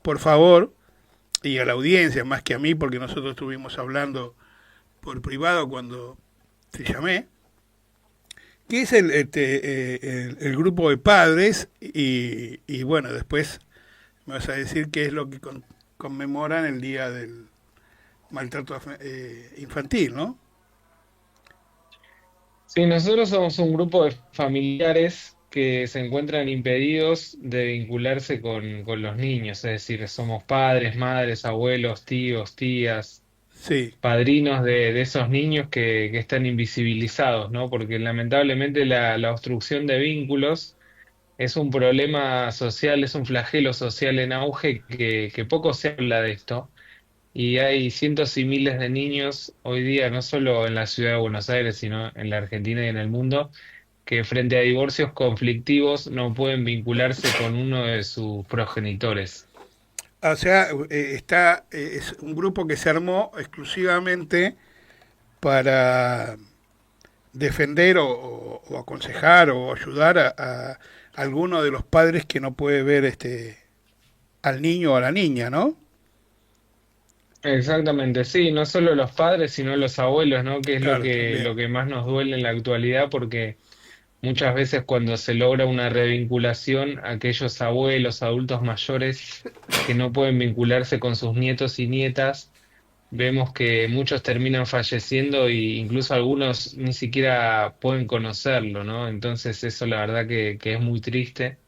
por favor, y a la audiencia más que a mí, porque nosotros estuvimos hablando por privado cuando te llamé, que es el grupo de padres y bueno, después me vas a decir qué es lo que conmemoran el día del maltrato infantil, ¿no? Sí, nosotros somos un grupo de familiares que se encuentran impedidos de vincularse con los niños, es decir, somos padres, madres, abuelos, tíos, tías, Sí. padrinos de esos niños que están invisibilizados, ¿no? Porque lamentablemente la obstrucción de vínculos es un problema social, es un flagelo social en auge que poco se habla de esto. Y hay cientos y miles de niños hoy día, no solo en la ciudad de Buenos Aires, sino en la Argentina y en el mundo, que frente a divorcios conflictivos no pueden vincularse con uno de sus progenitores. O sea, es un grupo que se armó exclusivamente para defender o aconsejar o ayudar a alguno de los padres que no puede ver al niño o a la niña, ¿no? Exactamente, sí, no solo los padres, sino los abuelos, ¿no? Que es Claro, lo también. que más nos duele en la actualidad, porque muchas veces cuando se logra una revinculación, aquellos abuelos, adultos mayores que no pueden vincularse con sus nietos y nietas, vemos que muchos terminan falleciendo e incluso algunos ni siquiera pueden conocerlo, ¿no? Entonces eso la verdad que es muy triste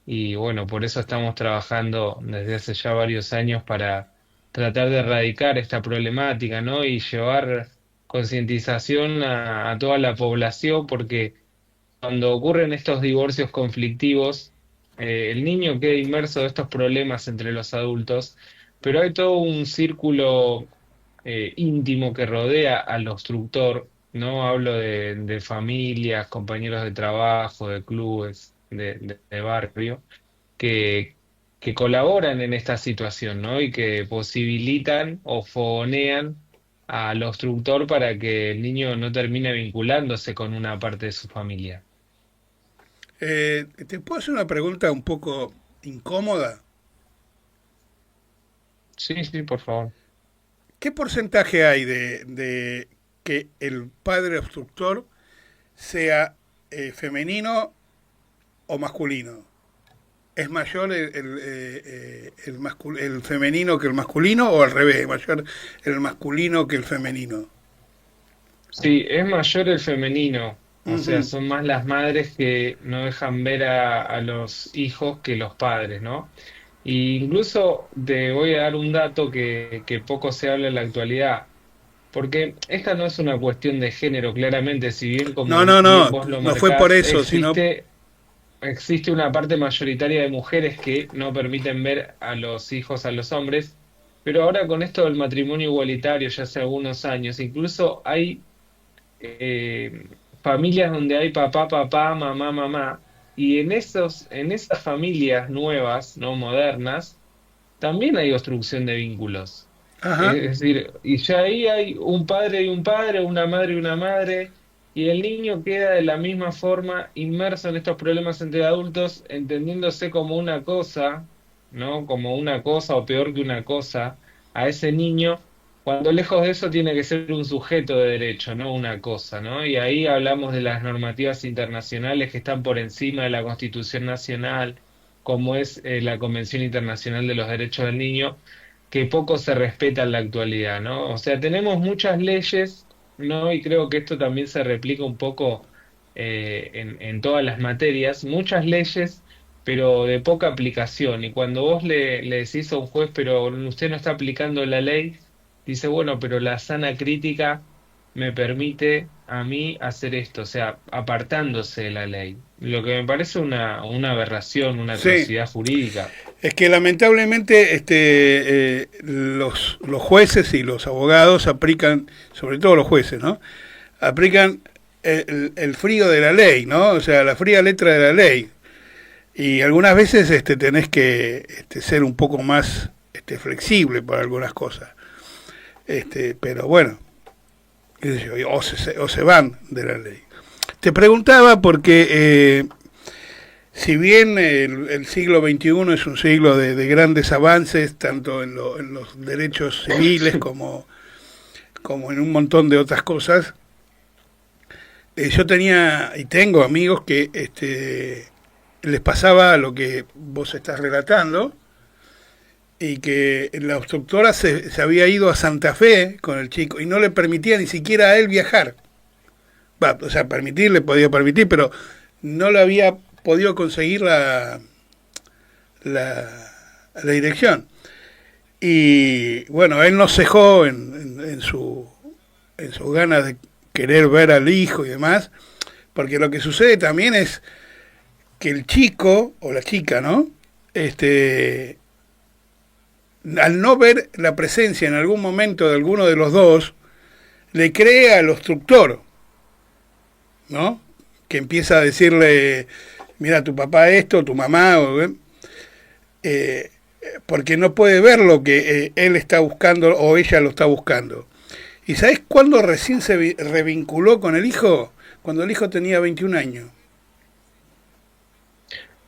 y bueno, por eso estamos trabajando desde hace ya varios años para tratar de erradicar esta problemática, ¿no? Y llevar concientización a toda la población porque cuando ocurren estos divorcios conflictivos, el niño queda inmerso en estos problemas entre los adultos, pero hay todo un círculo íntimo que rodea al obstructor, ¿no? Hablo de familias, compañeros de trabajo, de clubes, de barrio, que, que colaboran en esta situación, ¿no? Y que posibilitan o fogonean al obstructor para que el niño no termine vinculándose con una parte de su familia. ¿Te puedo hacer una pregunta un poco incómoda? Sí, sí, por favor. ¿Qué porcentaje hay de que el padre obstructor sea femenino o masculino? ¿Es mayor el femenino que el masculino o al revés? ¿Es mayor el masculino que el femenino? Sí, es mayor el femenino, o sea, Ujú. son más las madres que no dejan ver a los hijos que los padres, ¿no? Y incluso te voy a dar un dato que poco se habla en la actualidad, porque esta no es una cuestión de género, claramente, si bien No, como no, bien no, vos lo no fue por marcás, eso, sino... existe una parte mayoritaria de mujeres que no permiten ver a los hijos a los hombres, pero ahora con esto del matrimonio igualitario ya hace algunos años, incluso hay eh, familias donde hay papá, papá, mamá, mamá, y en esas familias nuevas, no modernas, también hay obstrucción de vínculos. Ajá. Es decir, y ya ahí hay un padre y un padre, una madre y una madre, y el niño queda de la misma forma inmerso en estos problemas entre adultos, entendiéndose como una cosa, ¿no? Como una cosa o peor que una cosa a ese niño, cuando lejos de eso tiene que ser un sujeto de derecho, no una cosa, ¿no? Y ahí hablamos de las normativas internacionales que están por encima de la Constitución Nacional, como es la Convención Internacional de los Derechos del Niño que poco se respeta en la actualidad, ¿no? O sea, tenemos muchas leyes, ¿no? Y creo que esto también se replica un poco en todas las materias, muchas leyes, pero de poca aplicación. Y cuando vos le decís a un juez, pero usted no está aplicando la ley, dice, bueno, pero la sana crítica me permite a mí hacer esto, o sea, apartándose de la ley. Lo que me parece una aberración, una Sí, atrocidad jurídica. es que lamentablemente los jueces y los abogados aplican, sobre todo los jueces, ¿no? Aplican el frío de la ley, ¿no? O sea, la fría letra de la ley. Y algunas veces tenés que ser un poco más flexible para algunas cosas. Pero bueno, qué sé yo, o, o se van de la ley. Te preguntaba porque, te preguntaba porque si bien el siglo XXI es un siglo de grandes avances, tanto en los derechos civiles como en un montón de otras cosas, yo tenía y tengo amigos que les pasaba lo que vos estás relatando, y que la obstructora se había ido a Santa Fe con el chico y no le permitía ni siquiera a él viajar. O sea, permitir, le podía permitir, pero no le había podido conseguir la dirección. Y bueno, él no cejó en sus ganas de querer ver al hijo y demás, porque lo que sucede también es que el chico o la chica, ¿no? Al no ver la presencia en algún momento de alguno de los dos, le cree al obstructor, ¿no? Que empieza a decirle, mira, tu papá esto, tu mamá, porque no puede ver lo que él está buscando o ella lo está buscando. ¿Y sabes cuándo recién se revinculó con el hijo? Cuando el hijo tenía 21 años.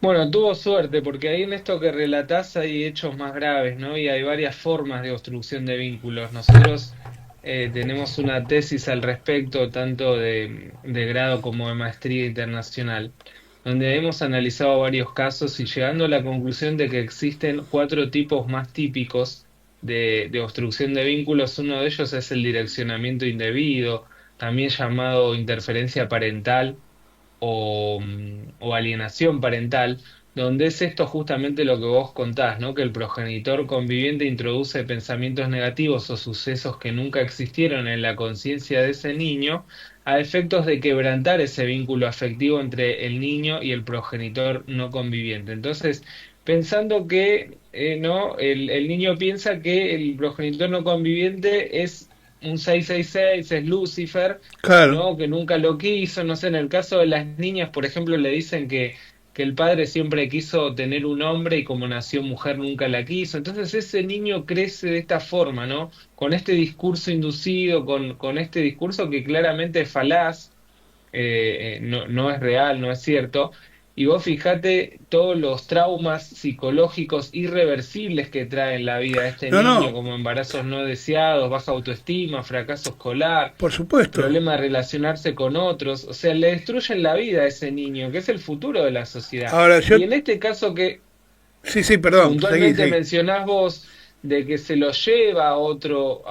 Bueno, tuvo suerte, porque ahí en esto que relatás hay hechos más graves, ¿no? Y hay varias formas de obstrucción de vínculos. Nosotros tenemos una tesis al respecto, tanto de grado como de maestría internacional, donde hemos analizado varios casos y llegando a la conclusión de que existen cuatro tipos más típicos de obstrucción de vínculos. Uno de ellos es el direccionamiento indebido, también llamado interferencia parental o alienación parental, donde es esto justamente lo que vos contás, ¿no? Que el progenitor conviviente introduce pensamientos negativos o sucesos que nunca existieron en la conciencia de ese niño, a efectos de quebrantar ese vínculo afectivo entre el niño y el progenitor no conviviente. Entonces, pensando que no, el niño piensa que el progenitor no conviviente es un 666, es Lucifer, Claro. ¿no? Que nunca lo quiso, no sé, en el caso de las niñas, por ejemplo, le dicen que el padre siempre quiso tener un hombre y como nació mujer nunca la quiso. Entonces ese niño crece de esta forma, ¿no? Con este discurso inducido, con este discurso que claramente es falaz, no, no es real, no es cierto. Y vos fijate todos los traumas psicológicos irreversibles que trae en la vida de este No, niño, no, como embarazos no deseados, baja autoestima, fracaso escolar, por supuesto. problema de relacionarse con otros. O sea, le destruyen la vida a ese niño, que es el futuro de la sociedad. Ahora yo... Y en este caso que Sí, sí, perdón, seguí, puntualmente sí. mencionás vos de que se lo lleva a otro,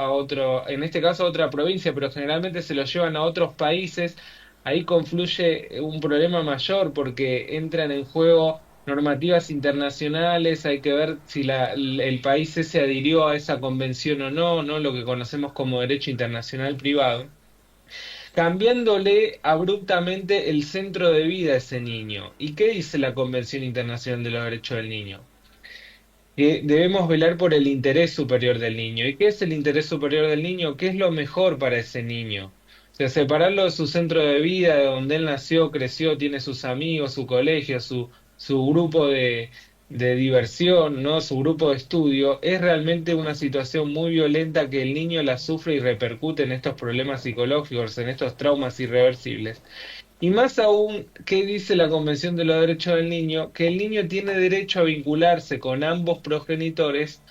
en este caso a otra provincia, pero generalmente se lo llevan a otros países, ahí confluye un problema mayor porque entran en juego normativas internacionales, hay que ver si el país ese adhirió a esa convención o no, ¿no? Lo que conocemos como derecho internacional privado, cambiándole abruptamente el centro de vida a ese niño. ¿Y qué dice la Convención Internacional de los Derechos del Niño? Que debemos velar por el interés superior del niño. ¿Y qué es el interés superior del niño? ¿Qué es lo mejor para ese niño? O sea, separarlo de su centro de vida, de donde él nació, creció, tiene sus amigos, su colegio, su grupo de diversión, ¿no? Su grupo de estudio, es realmente una situación muy violenta que el niño la sufre y repercute en estos problemas psicológicos, en estos traumas irreversibles. Y más aún, ¿qué dice la Convención de los Derechos del Niño? Que el niño tiene derecho a vincularse con ambos progenitores,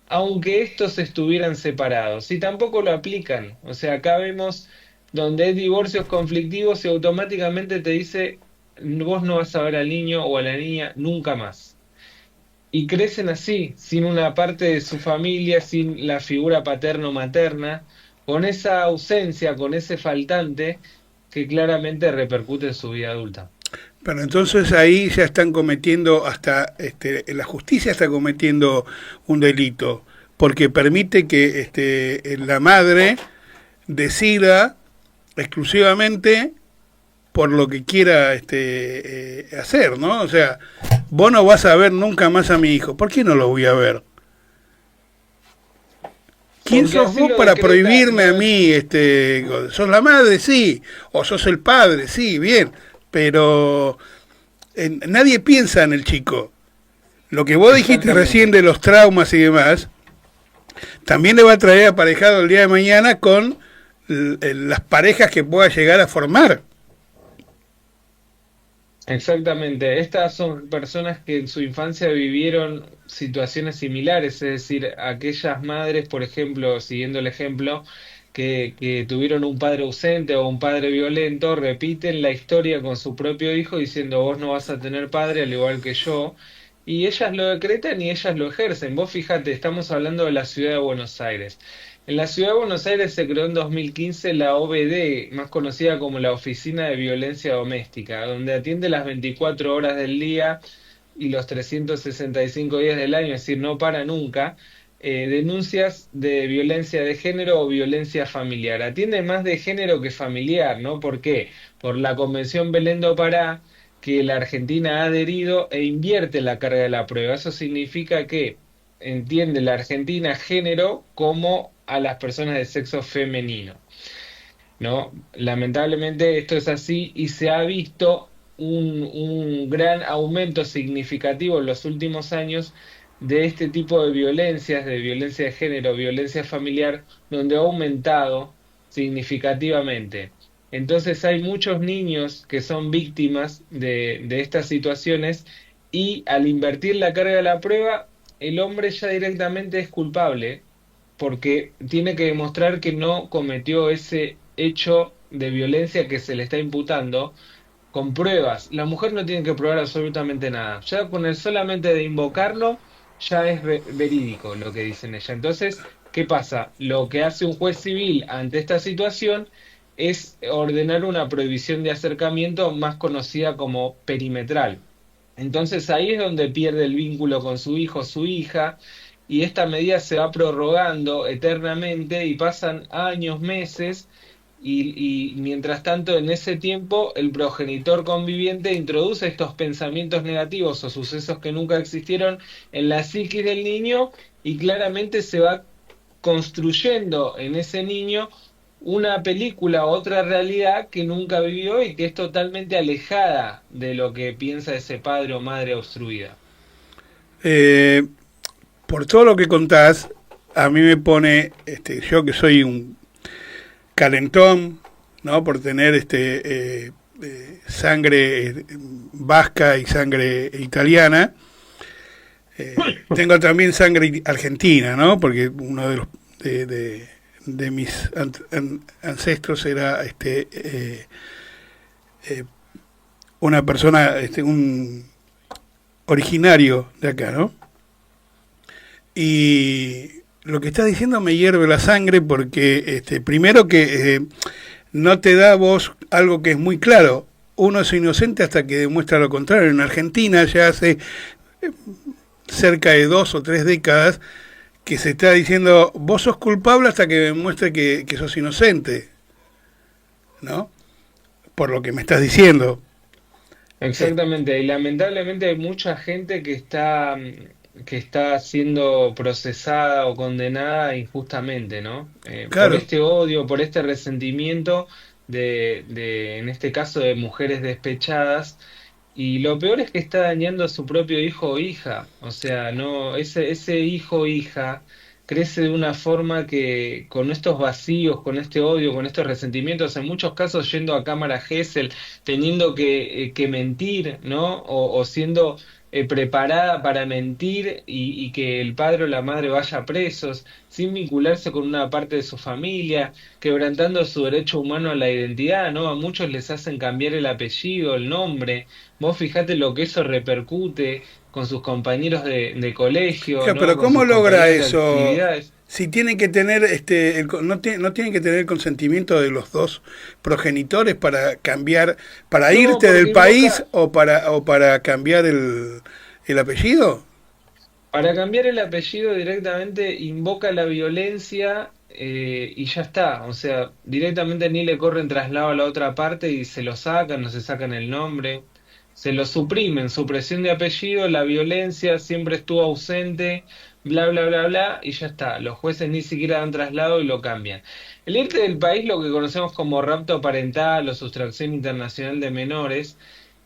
aunque estos estuvieran separados. Y tampoco lo aplican. O sea, acá vemos donde hay divorcios conflictivos y automáticamente te dice, vos no vas a ver al niño o a la niña nunca más. Y crecen así, sin una parte de su familia, sin la figura paterno-materna, con esa ausencia, con ese faltante que claramente repercute en su vida adulta. Pero entonces ahí ya están cometiendo, hasta la justicia está cometiendo un delito, porque permite que la madre decida exclusivamente por lo que quiera hacer, ¿no? O sea, vos no vas a ver nunca más a mi hijo. ¿Por qué no lo voy a ver? ¿Quién Porque sos así vos lo para decreta, prohibirme a no mí? ¿Sos la madre? Sí. ¿O sos el padre? Sí, bien. Pero nadie piensa en el chico. Lo que vos dijiste recién exactamente. de los traumas y demás, también le va a traer aparejado el día de mañana con las parejas que pueda llegar a formar. Exactamente, estas son personas que en su infancia vivieron situaciones similares, es decir, aquellas madres, por ejemplo, siguiendo el ejemplo, que tuvieron un padre ausente o un padre violento, repiten la historia con su propio hijo diciendo vos no vas a tener padre al igual que yo, y ellas lo decretan y ellas lo ejercen. Vos fíjate, estamos hablando de la ciudad de Buenos Aires. En la ciudad de Buenos Aires se creó en 2015 la OVD, más conocida como la Oficina de Violencia Doméstica, donde atiende las 24 horas del día y los 365 días del año, es decir, no para nunca, denuncias de violencia de género o violencia familiar. Atiende más de género que familiar, ¿no? ¿Por qué? Por la Convención Belén do Pará, que la Argentina ha adherido e invierte la carga de la prueba. Eso significa que entiende la Argentina género como a las personas de sexo femenino, ¿no? Lamentablemente esto es así y se ha visto un gran aumento significativo en los últimos años de este tipo de violencias, de violencia de género, violencia familiar, donde ha aumentado significativamente. Entonces hay muchos niños que son víctimas de estas situaciones y al invertir la carga de la prueba, el hombre ya directamente es culpable porque tiene que demostrar que no cometió ese hecho de violencia que se le está imputando con pruebas. La mujer no tiene que probar absolutamente nada. Ya con el solamente de invocarlo, ya es verídico lo que dicen ella. Entonces, ¿qué pasa? Lo que hace un juez civil ante esta situación es ordenar una prohibición de acercamiento más conocida como perimetral. Entonces ahí es donde pierde el vínculo con su hijo, su hija, y esta medida se va prorrogando eternamente y pasan años, meses, y mientras tanto en ese tiempo el progenitor conviviente introduce estos pensamientos negativos o sucesos que nunca existieron en la psiquis del niño y claramente se va construyendo en ese niño una película, otra realidad que nunca vivió y que es totalmente alejada de lo que piensa ese padre o madre obstruida. Eh, por todo lo que contás, a mí me pone, yo que soy un calentón, ¿no? Por tener sangre vasca y sangre italiana. Tengo también sangre argentina, ¿no? Porque uno de los de mis ancestros era eh, una persona, un originario de acá, ¿no? Y lo que estás diciendo me hierve la sangre porque, primero que no te da vos algo que es muy claro. Uno es inocente hasta que demuestra lo contrario. En Argentina ya hace cerca de 2 o 3 décadas que se está diciendo vos sos culpable hasta que demuestre que sos inocente, ¿no? Por lo que me estás diciendo. Eh, Exactamente, y lamentablemente hay mucha gente que está siendo procesada o condenada injustamente, ¿no? Por claro, este odio, por este resentimiento en este caso, de mujeres despechadas. Y lo peor es que está dañando a su propio hijo o hija. O sea, no, ese hijo o hija crece de una forma que, con estos vacíos, con este odio, con estos resentimientos, en muchos casos yendo a cámara Gesell, teniendo que mentir, ¿no? O siendo preparada para mentir y que el padre o la madre vaya presos, sin vincularse con una parte de su familia, quebrantando su derecho humano a la identidad, ¿no? A muchos les hacen cambiar el apellido, el nombre. Vos fijate lo que eso repercute con sus compañeros de colegio, claro, ¿no? pero Con ¿cómo sus logra compañeros de eso? actividades. Si tienen que tener, no tienen que tener el consentimiento de los dos progenitores para cambiar, para No, irte del porque país invoca, o para cambiar el apellido. para cambiar el apellido directamente invoca la violencia y ya está. O sea, directamente ni le corren traslado a la otra parte y se lo sacan, no se sacan el nombre. Se lo suprimen, supresión de apellido, la violencia siempre estuvo ausente, bla, bla, bla, bla, y ya está. Los jueces ni siquiera dan traslado y lo cambian. El irte del país, lo que conocemos como rapto parental o sustracción internacional de menores,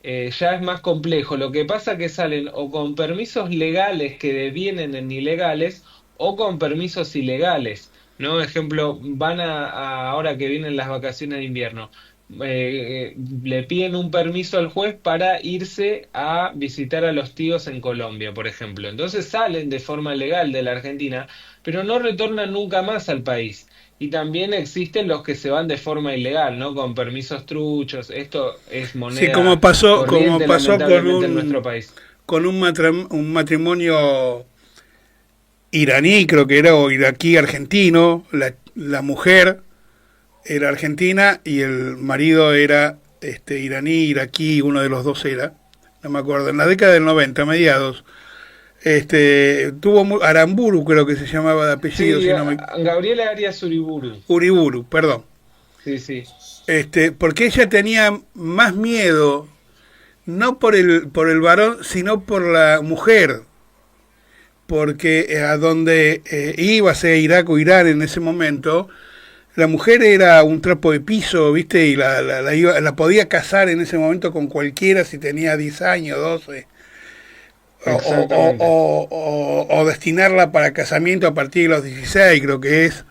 ya es más complejo. Lo que pasa que salen o con permisos legales que devienen en ilegales o con permisos ilegales, ¿no? Ejemplo, ahora que vienen las vacaciones de invierno. le piden un permiso al juez para irse a visitar a los tíos en Colombia, por ejemplo. Entonces salen de forma legal de la Argentina, pero no retornan nunca más al país. Y también existen los que se van de forma ilegal, ¿no? Con permisos truchos. Esto es Sí, moneda como corriente, pasó lamentablemente, en nuestro país. con un matrimonio iraní, creo que era, o iraquí argentino, la mujer era argentina y el marido era iraní, iraquí, uno de los dos era, no me acuerdo, en la década del 90, mediados. Tuvo Aramburu, creo que se llamaba de apellido, Sí, si no me... Gabriela Arias Uriburu. Uriburu, perdón. Sí, sí. Porque ella tenía más miedo, no por el varón, sino por la mujer, porque a donde iba, sea Irak o Irán en ese momento, la mujer era un trapo de piso, ¿viste? Y la podía casar en ese momento con cualquiera si tenía 10 años, 12. Exactamente. O destinarla para casamiento a partir de los 16, creo que es.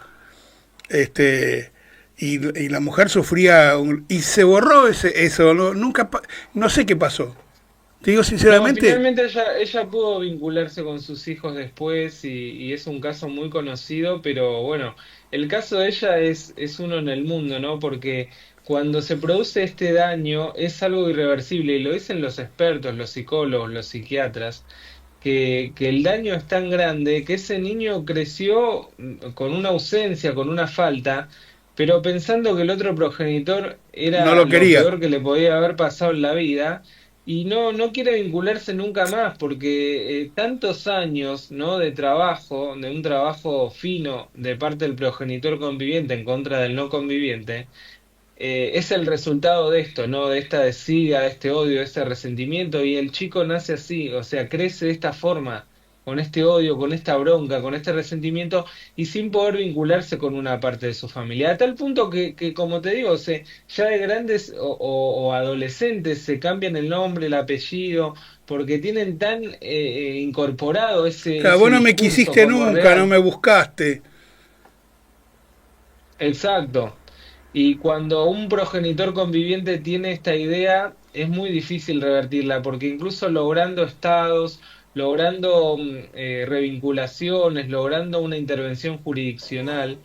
Este, y la mujer sufría, y se borró eso, no, nunca, no sé qué pasó. Te digo No, sinceramente, finalmente ella pudo vincularse con sus hijos después y es un caso muy conocido, pero bueno, el caso de ella es uno en el mundo, ¿no? Porque cuando se produce este daño es algo irreversible y lo dicen los expertos, los psicólogos, los psiquiatras, que el daño es tan grande que ese niño creció con una ausencia, con una falta, pero pensando que el otro progenitor no era lo lo quería. peor que le podía haber pasado en la vida, y no quiere vincularse nunca más, porque tantos años, ¿no? De trabajo, de un trabajo fino de parte del progenitor conviviente en contra del no conviviente, es el resultado de esto, ¿no? De esta desidia, de este odio, de este resentimiento, y el chico nace así, o sea, crece de esta forma, con este odio, con esta bronca, con este resentimiento, y sin poder vincularse con una parte de su familia. A tal punto que como te digo, ya de grandes o adolescentes se cambian el nombre, el apellido, porque tienen tan incorporado Claro, ese vos no me discurso quisiste como nunca, no real. me buscaste. Exacto. Y cuando un progenitor conviviente tiene esta idea, es muy difícil revertirla, porque incluso logrando estados, logrando revinculaciones, logrando una intervención jurisdiccional,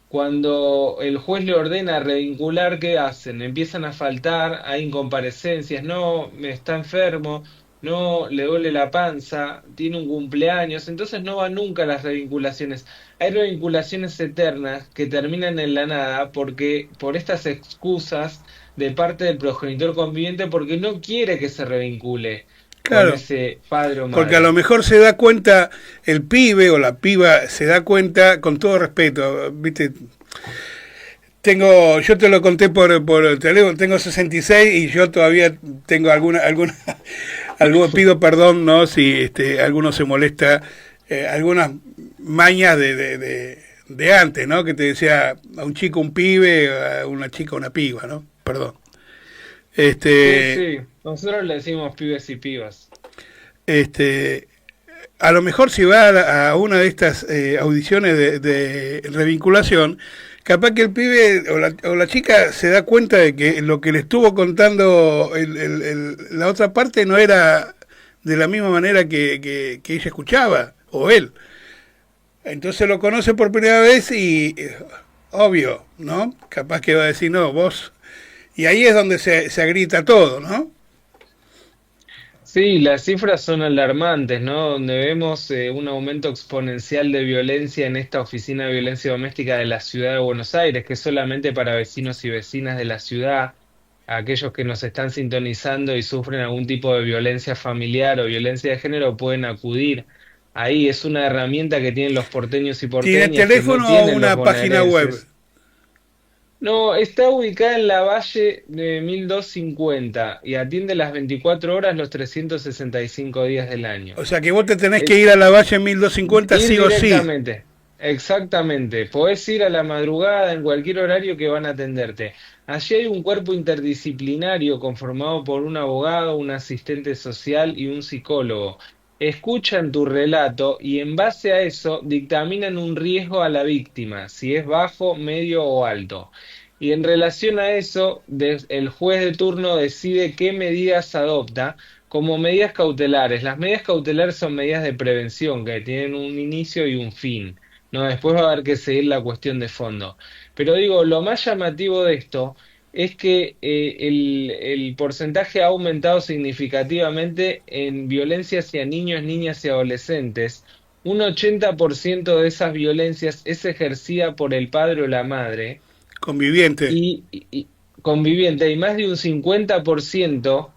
cuando el juez le ordena revincular, ¿qué hacen? Empiezan a faltar, hay incomparecencias, no, está enfermo, no, le duele la panza, tiene un cumpleaños, entonces no va nunca a las revinculaciones. Hay revinculaciones eternas que terminan en la nada porque por estas excusas de parte del progenitor conviviente porque no quiere que se revincule con Claro, ese padre o porque a lo madre. mejor se da cuenta, el pibe o la piba se da cuenta, con todo respeto, ¿viste? Yo te lo conté por teléfono, tengo 66 y yo todavía tengo pido perdón, ¿no? Si alguno se molesta, algunas mañas de antes, ¿no? Que te decía a un chico un pibe, a una chica una piba, ¿no? Perdón. Sí, Este, sí, nosotros le decimos pibes y pibas. este, a lo mejor si va a una de estas audiciones de revinculación, capaz que el pibe o la chica se da cuenta de que lo que le estuvo contando la otra parte no era de la misma manera que ella escuchaba, o él. Entonces lo conoce por primera vez y, obvio, ¿no? Capaz que va a decir, no, vos. Y ahí es donde se agrita todo, ¿no? Sí, las cifras son alarmantes, ¿no? Donde vemos un aumento exponencial de violencia en esta oficina de violencia doméstica de la ciudad de Buenos Aires, que es solamente para vecinos y vecinas de la ciudad, aquellos que nos están sintonizando y sufren algún tipo de violencia familiar o violencia de género pueden acudir. Ahí es una herramienta que tienen los porteños y ¿Tiene porteñas que no teléfono o tienen los una página web? bonaerenses. No, está ubicada en la Valle de 1250 y atiende las 24 horas los 365 días del año. O sea que vos te tenés que ir Es a la Valle 1250 ir sí o sí. directamente. Exactamente. Podés ir a la madrugada en cualquier horario que van a atenderte. Allí hay un cuerpo interdisciplinario conformado por un abogado, un asistente social y un psicólogo. Escuchan tu relato y en base a eso dictaminan un riesgo a la víctima, si es bajo, medio o alto. Y en relación a eso, el juez de turno decide qué medidas adopta como medidas cautelares. Las medidas cautelares son medidas de prevención que tienen un inicio y un fin. No, después va a haber que seguir la cuestión de fondo. Pero digo, lo más llamativo de esto es que el porcentaje ha aumentado significativamente en violencia hacia niños, niñas y adolescentes. Un 80% de esas violencias es ejercida por el padre o la madre Conviviente. y conviviente, y más de un 50%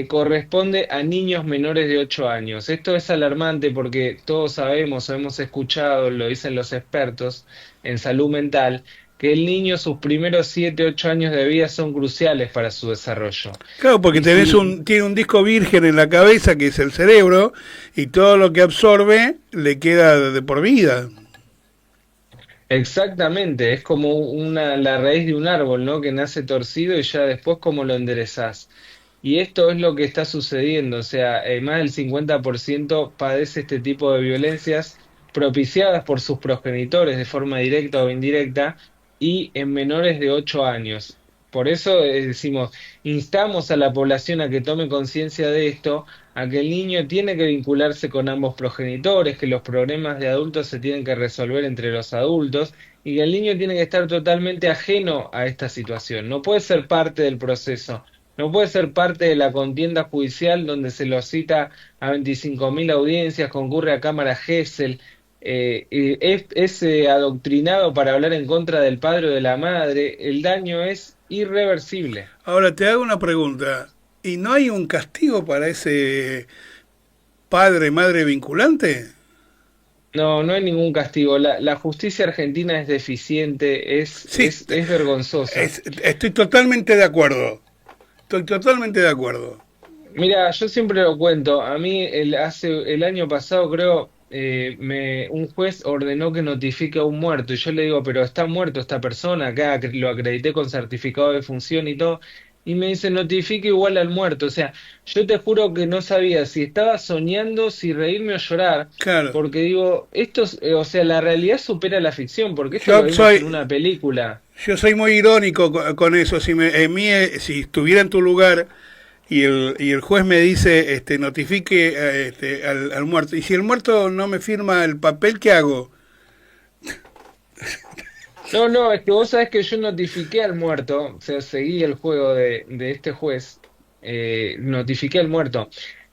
corresponde a niños menores de 8 años. Esto es alarmante porque todos sabemos o hemos escuchado, lo dicen los expertos en salud mental, que el niño sus primeros 7 8 años de vida son cruciales para su desarrollo. Claro, porque Y si tiene un disco virgen en la cabeza que es el cerebro y todo lo que absorbe le queda de por vida. Exactamente, es como la raíz de un árbol, ¿no? Que nace torcido y ya después cómo lo enderezás. Y esto es lo que está sucediendo, o sea, más del 50% padece este tipo de violencias propiciadas por sus progenitores de forma directa o indirecta y en menores de 8 años. Por eso decimos, instamos a la población a que tome conciencia de esto, a que el niño tiene que vincularse con ambos progenitores, que los problemas de adultos se tienen que resolver entre los adultos y que el niño tiene que estar totalmente ajeno a esta situación, no puede ser parte del proceso. No puede ser parte de la contienda judicial donde se lo cita a 25.000 audiencias, concurre a cámara Gesell, y es adoctrinado para hablar en contra del padre o de la madre. El daño es irreversible. Ahora te hago una pregunta. ¿Y no hay un castigo para ese padre, madre vinculante? No, no hay ningún castigo. La justicia argentina es deficiente, Sí, es vergonzosa. estoy totalmente de acuerdo. Estoy totalmente de acuerdo. Mira, yo siempre lo cuento. A mí el año pasado creo un juez ordenó que notifique a un muerto y yo le digo, pero está muerto esta persona, acá lo acredité con certificado de función y todo, y me dice notifique igual al muerto. O sea, yo te juro que no sabía si estaba soñando, si reírme o llorar, Claro. porque digo, o sea, la realidad supera la ficción, porque esto lo Yo vimos en soy, una película. yo soy muy irónico con eso. Si estuviera en tu lugar y el juez me dice, notifique al muerto. Y si el muerto no me firma el papel, ¿qué hago? No, no, es que vos sabés que yo notifiqué al muerto, o sea, seguí el juego de este juez, notifiqué al muerto.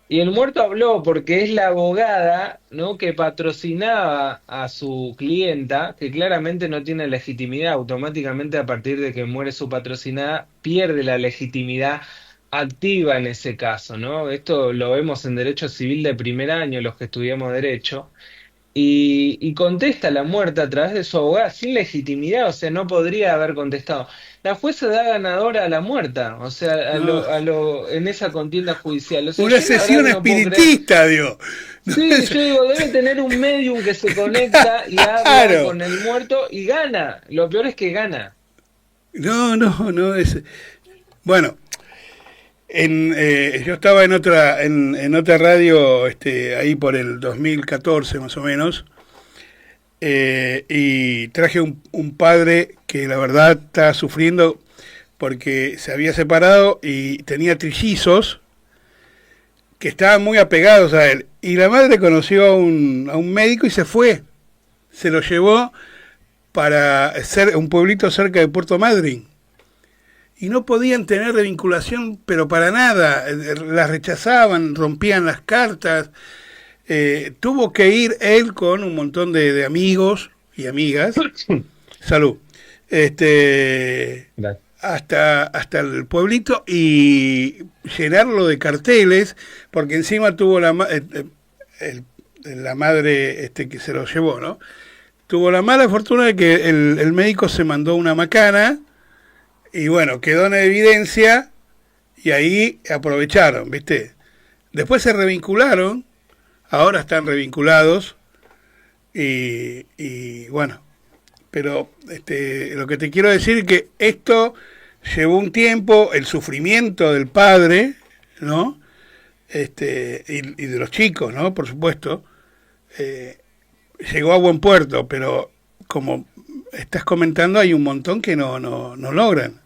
Y el muerto habló porque es la abogada, ¿no? Que patrocinaba a su clienta, que claramente no tiene legitimidad, automáticamente a partir de que muere su patrocinada, pierde la legitimidad activa en ese caso, ¿no? Esto lo vemos en derecho civil de primer año, los que estudiamos derecho. Y contesta la muerte a través de su abogada sin legitimidad, o sea, no podría haber contestado. La jueza da ganadora a la muerta, o sea, No. en esa contienda judicial. O sea, Una yo la verdad sesión que no puedo creer. espiritista, Dios. Sí, yo digo, debe tener un medium que se conecta y habla Claro. con el muerto y gana. Lo peor es que gana. No, no, no es. Bueno, yo estaba en otra radio, ahí por el 2014 más o menos, y traje un padre que la verdad estaba sufriendo porque se había separado y tenía trillizos que estaban muy apegados a él. Y la madre conoció a un médico y se fue. Se lo llevó para ser un pueblito cerca de Puerto Madryn. Y no podían tener de vinculación, pero para nada. Las rechazaban, rompían las cartas. Tuvo que ir él con un montón de amigos y amigas. Salud. Da- Hasta el pueblito y llenarlo de carteles, porque encima tuvo la madre que se lo llevó, ¿no? Tuvo la mala fortuna de que el médico se mandó una macana y bueno, quedó en evidencia y ahí aprovecharon, ¿viste? Después se revincularon, ahora están revinculados y bueno, pero lo que te quiero decir es que esto llevó un tiempo, el sufrimiento del padre, ¿no? Y de los chicos, ¿no? Por supuesto, llegó a buen puerto, pero como estás comentando hay un montón que no logran.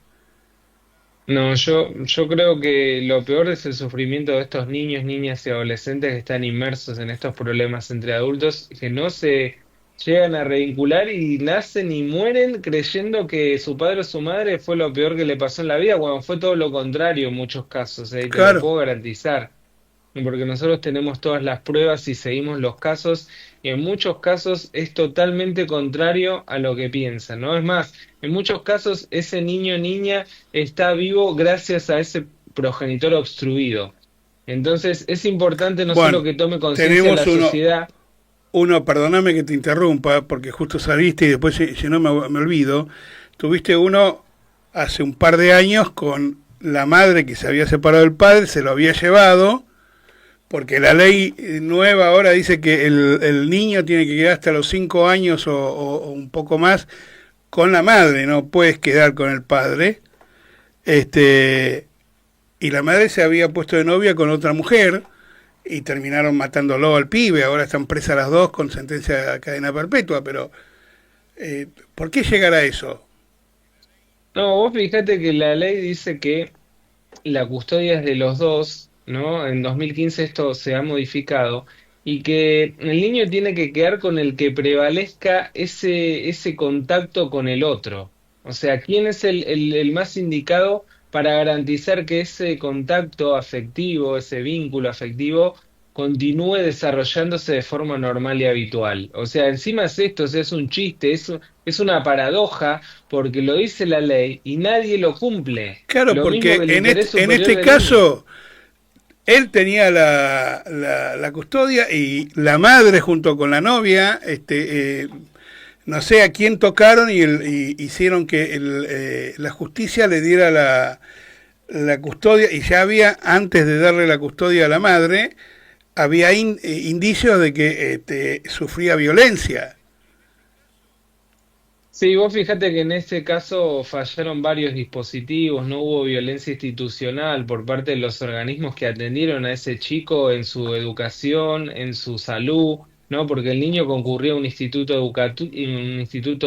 No, yo creo que lo peor es el sufrimiento de estos niños, niñas y adolescentes que están inmersos en estos problemas entre adultos, que no se llegan a revincular y nacen y mueren creyendo que su padre o su madre fue lo peor que le pasó en la vida, cuando fue todo lo contrario en muchos casos, y te lo Claro, puedo garantizar. Porque nosotros tenemos todas las pruebas y seguimos los casos, y en muchos casos es totalmente contrario a lo que piensan, ¿no? Es más, en muchos casos ese niño o niña está vivo gracias a ese progenitor obstruido. Entonces es importante no solo bueno, que tome conciencia tenemos la sociedad. perdóname que te interrumpa, porque justo saliste y después, si no me olvido, tuviste uno hace un par de años con la madre que se había separado del padre, se lo había llevado, porque la ley nueva ahora dice que el niño tiene que quedar hasta los 5 años o un poco más con la madre, no puedes quedar con el padre. Este, y la madre se había puesto de novia con otra mujer y terminaron matándolo al pibe, ahora están presas las dos con sentencia de cadena perpetua, pero ¿por qué llegar a eso? No, vos fíjate que la ley dice que la custodia es de los dos, ¿no? En 2015 esto se ha modificado y que el niño tiene que quedar con el que prevalezca ese contacto con el otro. O sea, ¿quién es el más indicado para garantizar que ese contacto afectivo, ese vínculo afectivo, continúe desarrollándose de forma normal y habitual? O sea, encima es esto, o sea, es un chiste, es una paradoja porque lo dice la ley y nadie lo cumple. Claro, Lo mismo porque que el interés en superior este del niño. caso él tenía la custodia y la madre junto con la novia, no sé a quién tocaron y hicieron que la justicia le diera la custodia y ya había, antes de darle la custodia a la madre, había indicios de que sufría violencia. Sí, vos fíjate que en este caso fallaron varios dispositivos, no hubo violencia institucional por parte de los organismos que atendieron a ese chico en su educación, en su salud, ¿no? Porque el niño concurría a un un instituto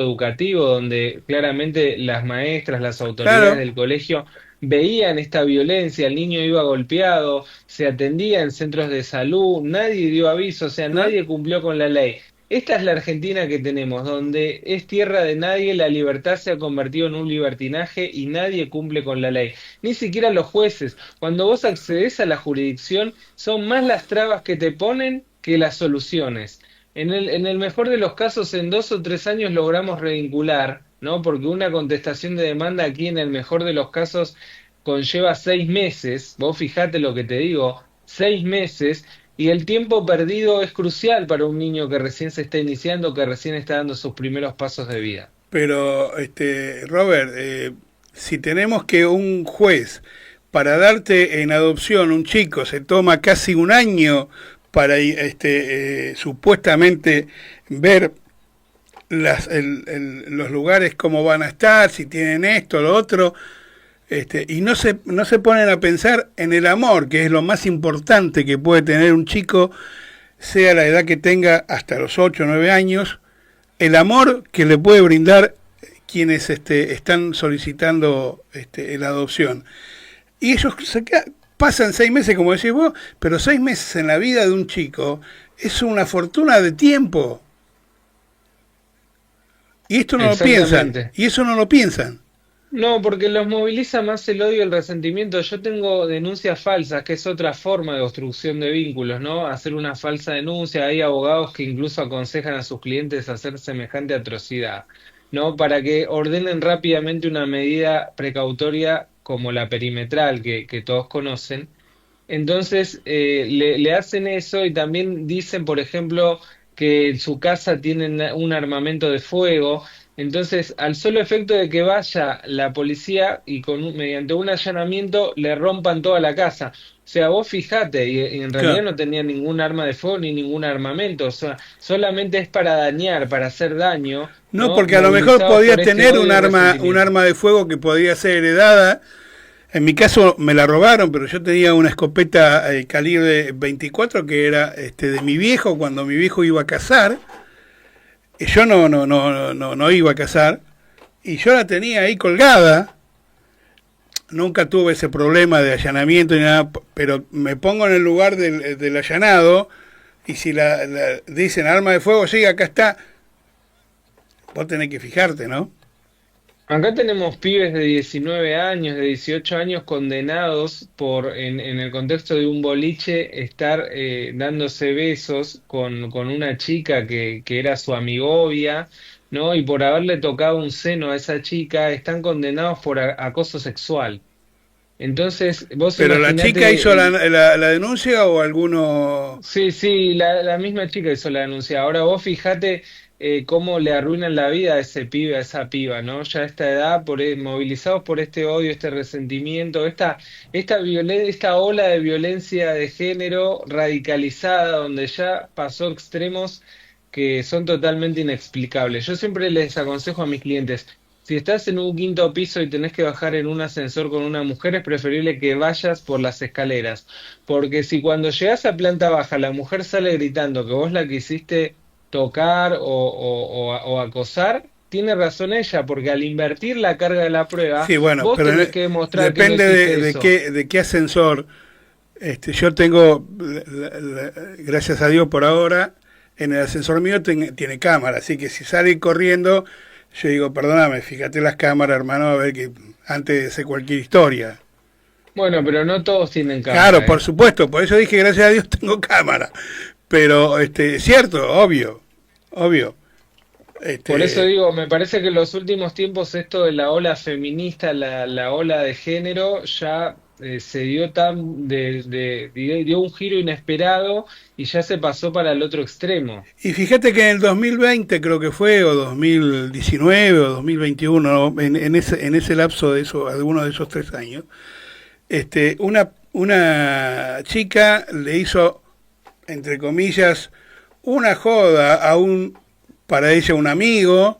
educativo donde claramente las maestras, las autoridades Claro, del colegio veían esta violencia, el niño iba golpeado, se atendía en centros de salud, nadie dio aviso, o sea, no, nadie cumplió con la ley. Esta es la Argentina que tenemos, donde es tierra de nadie, la libertad se ha convertido en un libertinaje y nadie cumple con la ley. Ni siquiera los jueces. Cuando vos accedes a la jurisdicción, son más las trabas que te ponen que las soluciones. En el mejor de los casos, en 2 o 3 años logramos revincular, ¿no? Porque una contestación de demanda aquí, en el mejor de los casos, conlleva 6 meses. Vos fijate lo que te digo, 6 meses. Y el tiempo perdido es crucial para un niño que recién se está iniciando, que recién está dando sus primeros pasos de vida. pero Robert, si tenemos que un juez para darte en adopción un chico se toma casi un año para supuestamente ver los lugares cómo van a estar, si tienen esto, lo otro, y no se ponen a pensar en el amor, que es lo más importante que puede tener un chico, sea la edad que tenga, hasta los 8 o 9 años, el amor que le puede brindar quienes están solicitando la adopción. Y ellos pasan 6 meses, como decís vos, pero 6 meses en la vida de un chico es una fortuna de tiempo. Y esto no lo piensan. Exactamente. Y eso no lo piensan. No, porque los moviliza más el odio y el resentimiento. Yo tengo denuncias falsas, que es otra forma de obstrucción de vínculos, ¿no? Hacer una falsa denuncia. Hay abogados que incluso aconsejan a sus clientes hacer semejante atrocidad, ¿no? Para que ordenen rápidamente una medida precautoria como la perimetral que todos conocen. Entonces, le hacen eso y también dicen, por ejemplo, que en su casa tienen un armamento de fuego. Entonces, al solo efecto de que vaya la policía y mediante un allanamiento le rompan toda la casa. O sea, vos fijate, y en realidad Claro. no tenía ningún arma de fuego ni ningún armamento. O sea, solamente es para dañar, para hacer daño, No, ¿no? porque a lo mejor Movilizados podía por ese tener odio y un resentimiento. arma de fuego que podía ser heredada. En mi caso me la robaron, pero yo tenía una escopeta calibre 24 que era de mi viejo cuando mi viejo iba a cazar. y yo no iba a casar, y yo la tenía ahí colgada. Nunca tuve ese problema de allanamiento ni nada, pero me pongo en el lugar del allanado, y si dicen arma de fuego, sí, acá está, vos tenés que fijarte, ¿no? Acá tenemos pibes de 19 años, de 18 años condenados por, en el contexto de un boliche, estar dándose besos con una chica que era su amigovia, ¿no? Y por haberle tocado un seno a esa chica, están condenados por acoso sexual. Entonces, vos Pero la chica imaginate hizo la denuncia o alguno... sí, sí, la misma chica hizo la denuncia. Ahora vos fijate cómo le arruinan la vida a ese pibe, a esa piba, ¿no? Ya a esta edad, movilizados por este odio, este resentimiento, esta ola de violencia de género radicalizada, donde ya pasó extremos que son totalmente inexplicables. Yo siempre les aconsejo a mis clientes, si estás en un quinto piso y tenés que bajar en un ascensor con una mujer, es preferible que vayas por las escaleras. Porque si cuando llegas a planta baja la mujer sale gritando que vos la quisiste tocar o acosar, tiene razón ella, porque al invertir la carga de la prueba, Sí, bueno, vos pero tenés que demostrar que no depende hiciste eso. de qué ascensor. Yo tengo, gracias a Dios por ahora, en el ascensor mío tiene cámara, así que si sale corriendo, yo digo, perdóname, fíjate las cámaras, hermano, a ver que antes de hacer cualquier historia. Bueno, pero no todos tienen Claro, cámara, por ¿eh? supuesto, por eso dije, gracias a Dios tengo cámara. Pero, cierto, obvio, obvio. Por eso Este, digo, me parece que en los últimos tiempos esto de la ola feminista, la ola de género, ya se dio dio un giro inesperado y ya se pasó para el otro extremo. y fíjate que en el 2020 creo que fue, o 2019 o 2021, ¿no? En ese lapso de eso, alguno de esos 3 años, una chica le hizo, entre comillas, una joda para ella un amigo,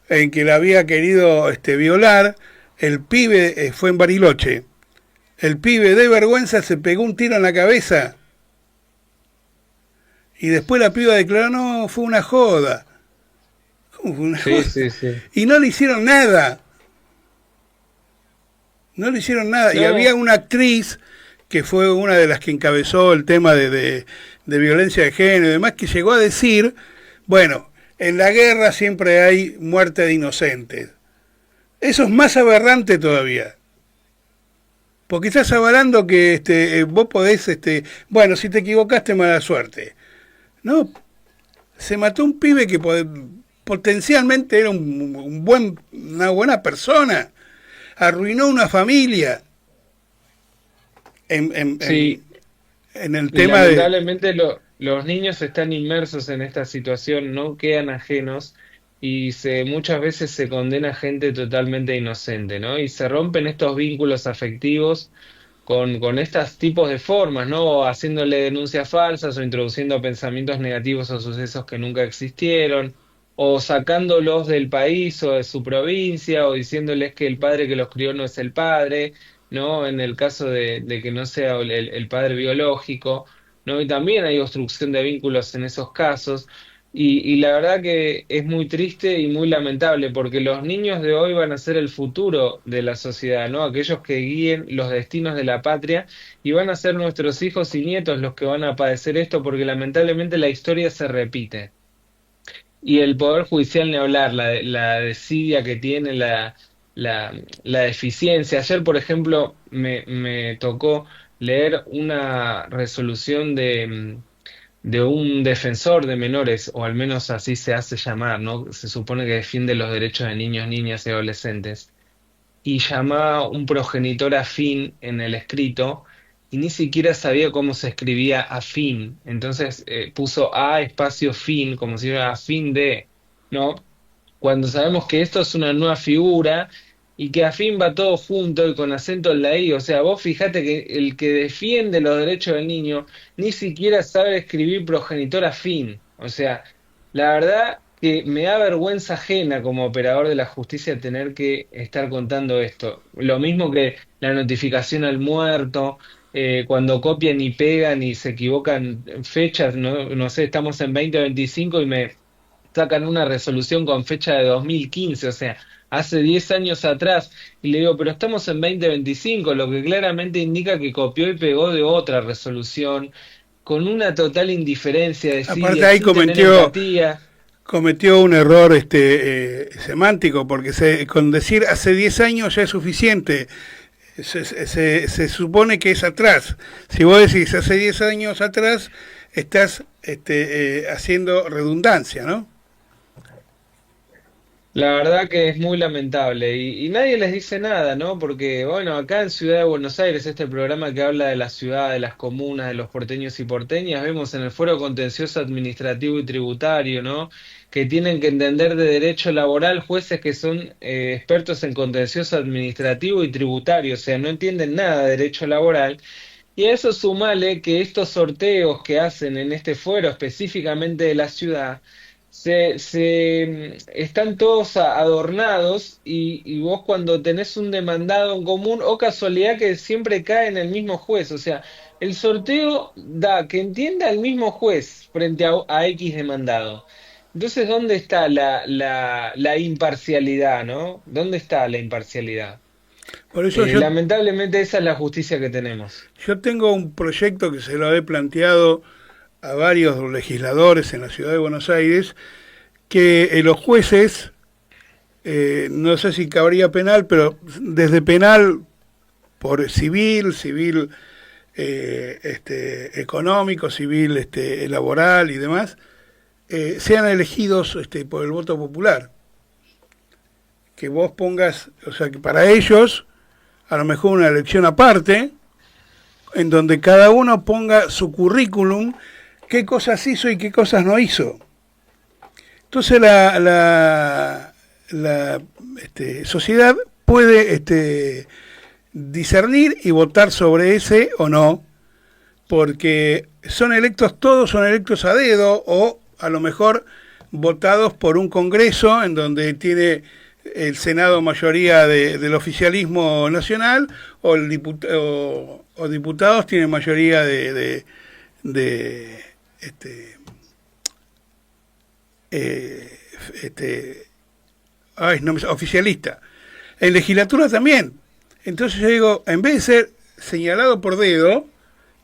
en que la había querido violar. El pibe fue en Bariloche. El pibe de vergüenza se pegó un tiro en la cabeza, y después la piba declaró, no, fue una joda. ¿Cómo fue una Sí, joda? sí, sí. Y no le hicieron nada. No le hicieron nada. Y había No, una actriz que fue una de las que encabezó el tema de violencia de género y demás, que llegó a decir, bueno, en la guerra siempre hay muerte de inocentes. Eso es más aberrante todavía. Porque estás avalando que vos podés, bueno, si te equivocaste, mala suerte. No, se mató un pibe que potencialmente era una buena persona. Arruinó una familia en, en, en, sí, en el y tema de... lamentablemente los niños están inmersos en esta situación, no quedan ajenos y muchas veces se condena a gente totalmente inocente, ¿no? Y se rompen estos vínculos afectivos con estos tipos de formas, ¿no? Haciéndole denuncias falsas o introduciendo pensamientos negativos o sucesos que nunca existieron, o sacándolos del país o de su provincia, o diciéndoles que el padre que los crió no es el padre, ¿no? En el caso de que no sea el padre biológico, ¿no? Y también hay obstrucción de vínculos en esos casos. Y la verdad que es muy triste y muy lamentable porque los niños de hoy van a ser el futuro de la sociedad, ¿no? Aquellos que guíen los destinos de la patria y van a ser nuestros hijos y nietos los que van a padecer esto porque lamentablemente la historia se repite. Y el Poder Judicial ni hablar, la desidia que tiene, la deficiencia. Ayer, por ejemplo, me tocó leer una resolución de un defensor de menores, o al menos así se hace llamar, ¿no? Se supone que defiende los derechos de niños, niñas y adolescentes, y llamaba un progenitor afín en el escrito, y ni siquiera sabía cómo se escribía afín. Entonces puso A espacio fin, como si fuera afín de, ¿no? Cuando sabemos que esto es una nueva figura y que afín va todo junto y con acento en la I. O sea, vos fijate que el que defiende los derechos del niño ni siquiera sabe escribir progenitor afín. O sea, la verdad que me da vergüenza ajena como operador de la justicia tener que estar contando esto. Lo mismo que la notificación al muerto, cuando copian y pegan y se equivocan fechas, no, no sé, estamos en 2025 y sacan una resolución con fecha de 2015, o sea, hace 10 años atrás, y le digo, pero estamos en 2025, lo que claramente indica que copió y pegó de otra resolución, con una total indiferencia, Aparte desidia, ahí sin tener cometió empatía. cometió un error semántico, porque con decir hace 10 años ya es suficiente. Se supone que es atrás. Si vos decís hace 10 años atrás, estás haciendo redundancia, ¿no? La verdad que es muy lamentable y nadie les dice nada, ¿no? Porque, bueno, acá en Ciudad de Buenos Aires, este programa que habla de la ciudad, de las comunas, de los porteños y porteñas, vemos en el Fuero Contencioso Administrativo y Tributario, ¿no? Que tienen que entender de derecho laboral jueces que son expertos en contencioso administrativo y tributario, o sea, no entienden nada de derecho laboral. Y a eso sumale que estos sorteos que hacen en este fuero, específicamente de la ciudad, están todos adornados y vos cuando tenés un demandado en común, o casualidad que siempre cae en el mismo juez, o sea, el sorteo da que entienda el mismo juez frente a X demandado. Entonces, ¿dónde está la imparcialidad, ¿no? ¿Dónde está la imparcialidad? Por eso Lamentablemente esa es la justicia que tenemos. yo tengo un proyecto que se lo he planteado a varios legisladores en la ciudad de Buenos Aires, que los jueces, no sé si cabría penal, pero desde penal por civil, civil económico, civil laboral y demás, sean elegidos por el voto popular. Que vos pongas, o sea, que para ellos, a lo mejor una elección aparte, en donde cada uno ponga su currículum, qué cosas hizo y qué cosas no hizo. Entonces la sociedad puede discernir y votar sobre ese o no, porque son electos todos, son electos a dedo o a lo mejor votados por un congreso en donde tiene el Senado mayoría del oficialismo nacional o, o diputados tienen mayoría de eh, este, no oficialista. En legislatura también. Entonces yo digo, en vez de ser señalado por dedo,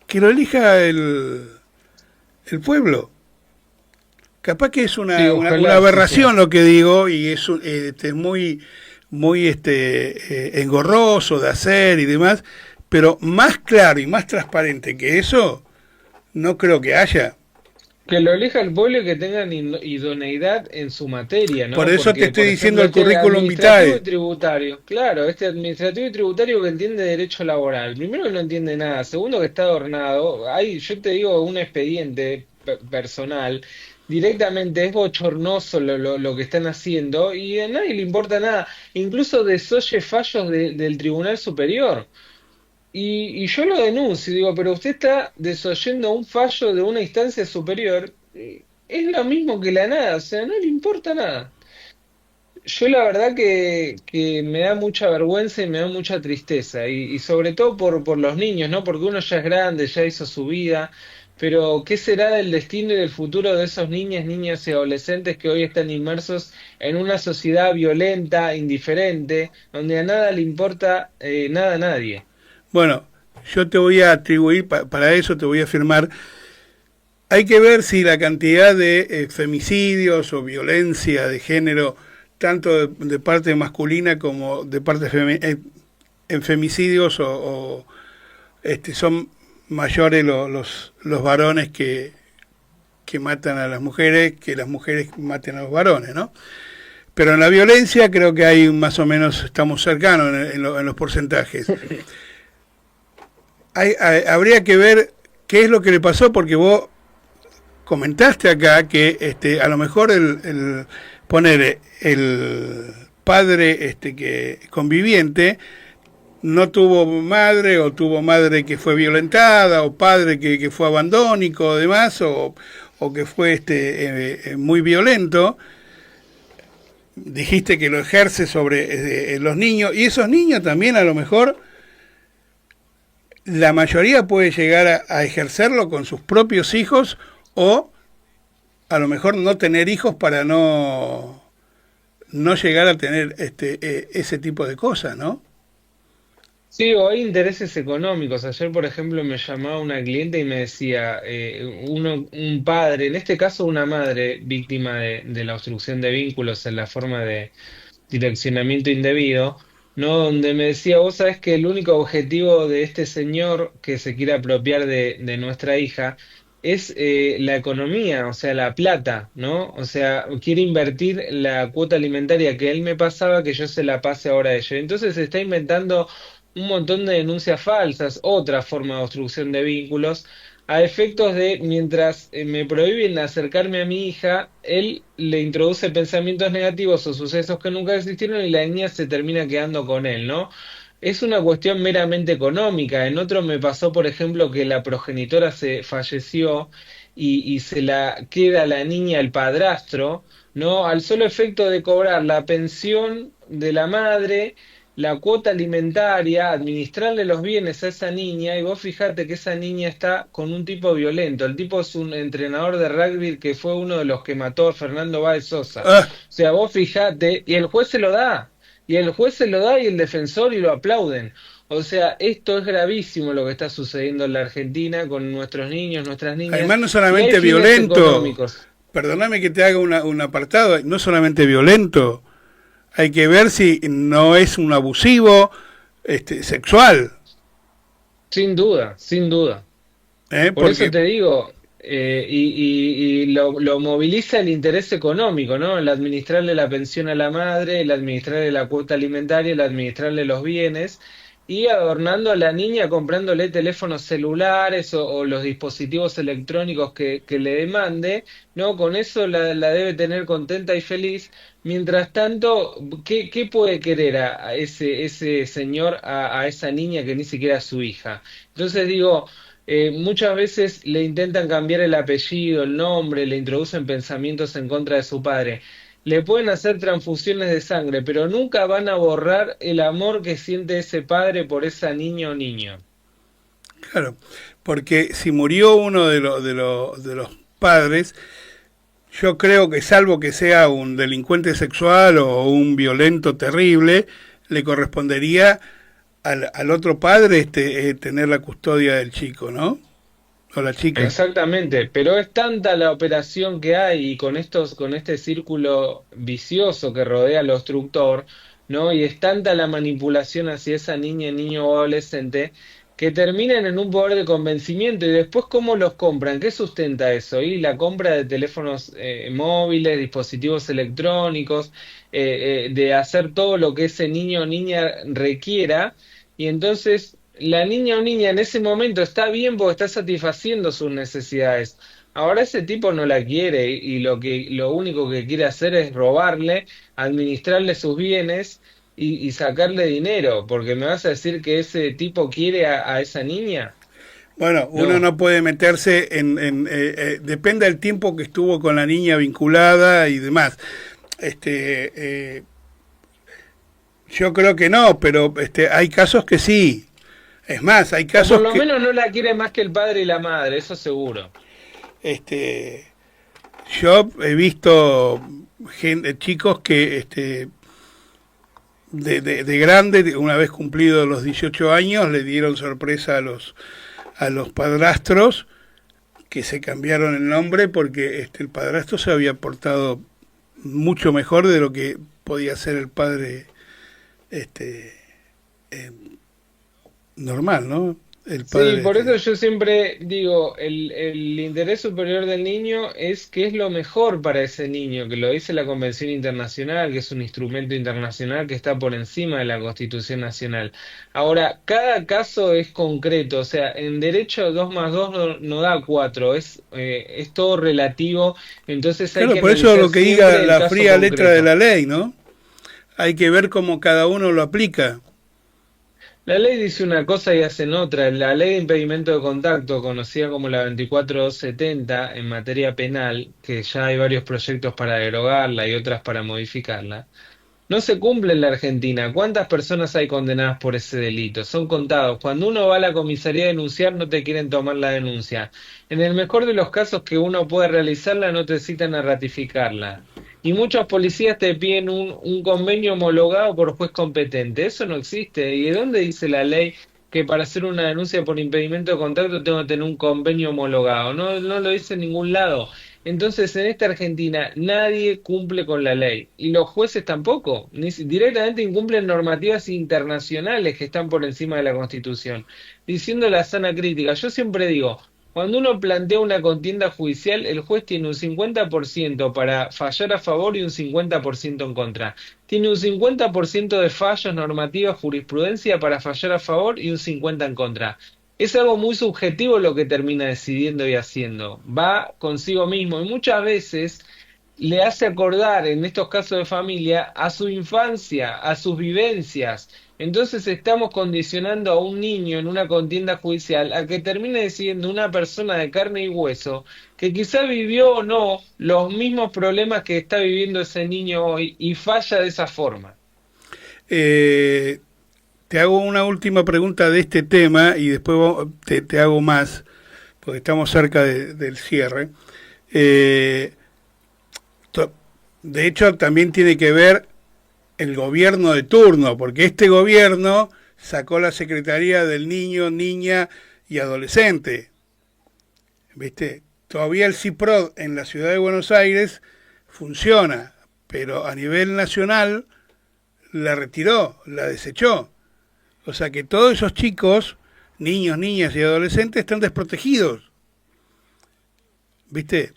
que lo elija el pueblo. Capaz que es Sí, una ojalá así aberración sea. lo que digo y es muy engorroso de hacer y demás, pero más claro y más transparente que eso, no creo que haya. Que lo elija el pueblo y que tengan idoneidad en su materia, Por ¿no? eso te Porque, estoy por diciendo ejemplo, el este currículum administrativo y vitae. tributario, claro, este administrativo y tributario que entiende derecho laboral, primero que no entiende nada, segundo que está adornado, hay, yo te digo, un expediente personal, directamente es bochornoso lo que están haciendo y a nadie le importa nada, incluso desoye fallos del Tribunal Superior. Y yo lo denuncio, digo, pero usted está desoyendo un fallo de una instancia superior. Es lo mismo que la nada, o sea, no le importa nada. Yo la verdad que me da mucha vergüenza y me da mucha tristeza, y sobre todo por los niños, ¿no? Porque uno ya es grande, ya hizo su vida, pero ¿qué será del destino y del futuro de esos niños, niñas y adolescentes que hoy están inmersos en una sociedad violenta, indiferente, donde a nada le importa nada a nadie? Bueno, yo te voy a atribuir, para eso te voy a afirmar, hay que ver si la cantidad de femicidios o violencia de género, tanto de parte masculina como de parte en femicidios son mayores los varones que matan a las mujeres que las mujeres maten a los varones, ¿no? Pero en la violencia creo que hay más o menos, estamos cercanos en los porcentajes. Habría que ver qué es lo que le pasó, porque vos comentaste acá que a lo mejor poner el padre que conviviente no tuvo madre o tuvo madre que fue violentada o padre que fue abandónico o demás o que fue muy violento. Dijiste que lo ejerce sobre los niños y esos niños también a lo mejor la mayoría puede llegar a ejercerlo con sus propios hijos o a lo mejor no tener hijos para no llegar a tener ese tipo de cosas, ¿no? Sí, o hay intereses económicos. Ayer, por ejemplo, me llamaba una cliente y me decía, un padre, en este caso una madre víctima de la obstrucción de vínculos en la forma de direccionamiento indebido, ¿no? Donde me decía, vos sabés que el único objetivo de este señor que se quiere apropiar de nuestra hija es la economía, o sea, la plata, ¿no? O sea, quiere invertir la cuota alimentaria que él me pasaba, que yo se la pase ahora a ella. Entonces se está inventando un montón de denuncias falsas, otra forma de obstrucción de vínculos a efectos de, mientras me prohíben acercarme a mi hija, él le introduce pensamientos negativos o sucesos que nunca existieron y la niña se termina quedando con él, ¿no? Es una cuestión meramente económica. En otro me pasó, por ejemplo, que la progenitora se falleció y se la queda la niña el padrastro, ¿no? Al solo efecto de cobrar la pensión de la madre, la cuota alimentaria, administrarle los bienes a esa niña, y vos fijate que esa niña está con un tipo violento. El tipo es un entrenador de rugby que fue uno de los que mató a Fernando Báez Sosa. Ah, O sea, vos fijate, y el juez se lo da, y el juez se lo da y el defensor y lo aplauden. O sea, esto es gravísimo lo que está sucediendo en la Argentina con nuestros niños, nuestras niñas, además no y hay solamente fines violento, económicos. perdóname que te haga un apartado, no solamente violento, hay que ver si no es un abusivo sexual, Sin duda, sin duda. Por eso porque, te digo, y lo moviliza el interés económico, ¿no? El administrarle la pensión a la madre, el administrarle la cuota alimentaria, el administrarle los bienes y adornando a la niña comprándole teléfonos celulares o los dispositivos electrónicos que le demande, ¿no? Con eso la debe tener contenta y feliz. Mientras tanto, ¿qué puede querer a ese señor a esa niña que ni siquiera es su hija? Entonces digo, muchas veces le intentan cambiar el apellido, el nombre, le introducen pensamientos en contra de su padre. Le pueden hacer transfusiones de sangre, pero nunca van a borrar el amor que siente ese padre por esa niña o niño. claro, porque si murió uno de los padres, yo creo que salvo que sea un delincuente sexual o un violento terrible, le correspondería al otro padre tener la custodia del chico, ¿no? O la chica. Exactamente, pero es tanta la operación que hay y con este círculo vicioso que rodea al obstructor, ¿no? Y es tanta la manipulación hacia esa niña, niño o adolescente que terminan en un poder de convencimiento y después cómo los compran, ¿qué sustenta eso? Y la compra de teléfonos móviles, dispositivos electrónicos, de hacer todo lo que ese niño o niña requiera y entonces la niña o niña en ese momento está bien porque está satisfaciendo sus necesidades. Ahora ese tipo no la quiere y lo único que quiere hacer es robarle, administrarle sus bienes y sacarle dinero, porque me vas a decir que ese tipo quiere a esa niña. Bueno, uno No. no puede meterse depende del tiempo que estuvo con la niña vinculada y demás. Este, yo creo que no, pero hay casos que sí. Es más, hay O por casos lo que menos no la quiere más que el padre y la madre, eso seguro. este, yo he visto chicos que de grande, una vez cumplidos los 18 años, le dieron sorpresa a los padrastros que se cambiaron el nombre porque el padrastro se había portado mucho mejor de lo que podía ser el padre este eh, normal, ¿no? El Sí, padre por eso yo siempre digo, el interés superior del niño es qué es lo mejor para ese niño, que lo dice la Convención Internacional, que es un instrumento internacional que está por encima de la Constitución Nacional. Ahora, cada caso es concreto, o sea, en derecho 2 más 2 no da 4, es todo relativo, entonces hay claro, que por eso analizar lo que diga siempre el la caso fría letra de concreto. la ley, ¿no? Hay que ver cómo cada uno lo aplica. La ley dice una cosa y hacen otra. La ley de impedimento de contacto, conocida como la 24270 en materia penal, que ya hay varios proyectos para derogarla y otras para modificarla, No se cumple en la Argentina. ¿Cuántas personas hay condenadas por ese delito? Son contados. Cuando uno va a la comisaría a denunciar, no te quieren tomar la denuncia. En el mejor de los casos que uno puede realizarla, no te citan a ratificarla. Y muchos policías te piden un convenio homologado por juez competente. Eso no existe. ¿Y de dónde dice la ley que para hacer una denuncia por impedimento de contrato tengo que tener un convenio homologado? No, no lo dice en ningún lado. Entonces, en esta Argentina nadie cumple con la ley y los jueces tampoco, directamente incumplen normativas internacionales que están por encima de la Constitución. Diciendo la sana crítica, yo siempre digo, cuando uno plantea una contienda judicial, el juez tiene un 50% para fallar a favor y un 50% en contra. Tiene un 50% de fallos, normativas, jurisprudencia para fallar a favor y un 50% en contra. Es algo muy subjetivo lo que termina decidiendo y haciendo. Va consigo mismo y muchas veces le hace acordar, en estos casos de familia, a su infancia, a sus vivencias. Entonces estamos condicionando a un niño en una contienda judicial a que termine decidiendo una persona de carne y hueso que quizá vivió o no los mismos problemas que está viviendo ese niño hoy y falla de esa forma. Eh, Te hago una última pregunta de este tema y después te hago más, porque estamos cerca del cierre. Eh, de hecho, también tiene que ver el gobierno de turno, porque este gobierno sacó la Secretaría del Niño, Niña y Adolescente. ¿Viste? Todavía el CIPROD en la ciudad de Buenos Aires funciona, pero a nivel nacional la retiró, la desechó. O sea que todos esos chicos, niños, niñas y adolescentes están desprotegidos. ¿Viste?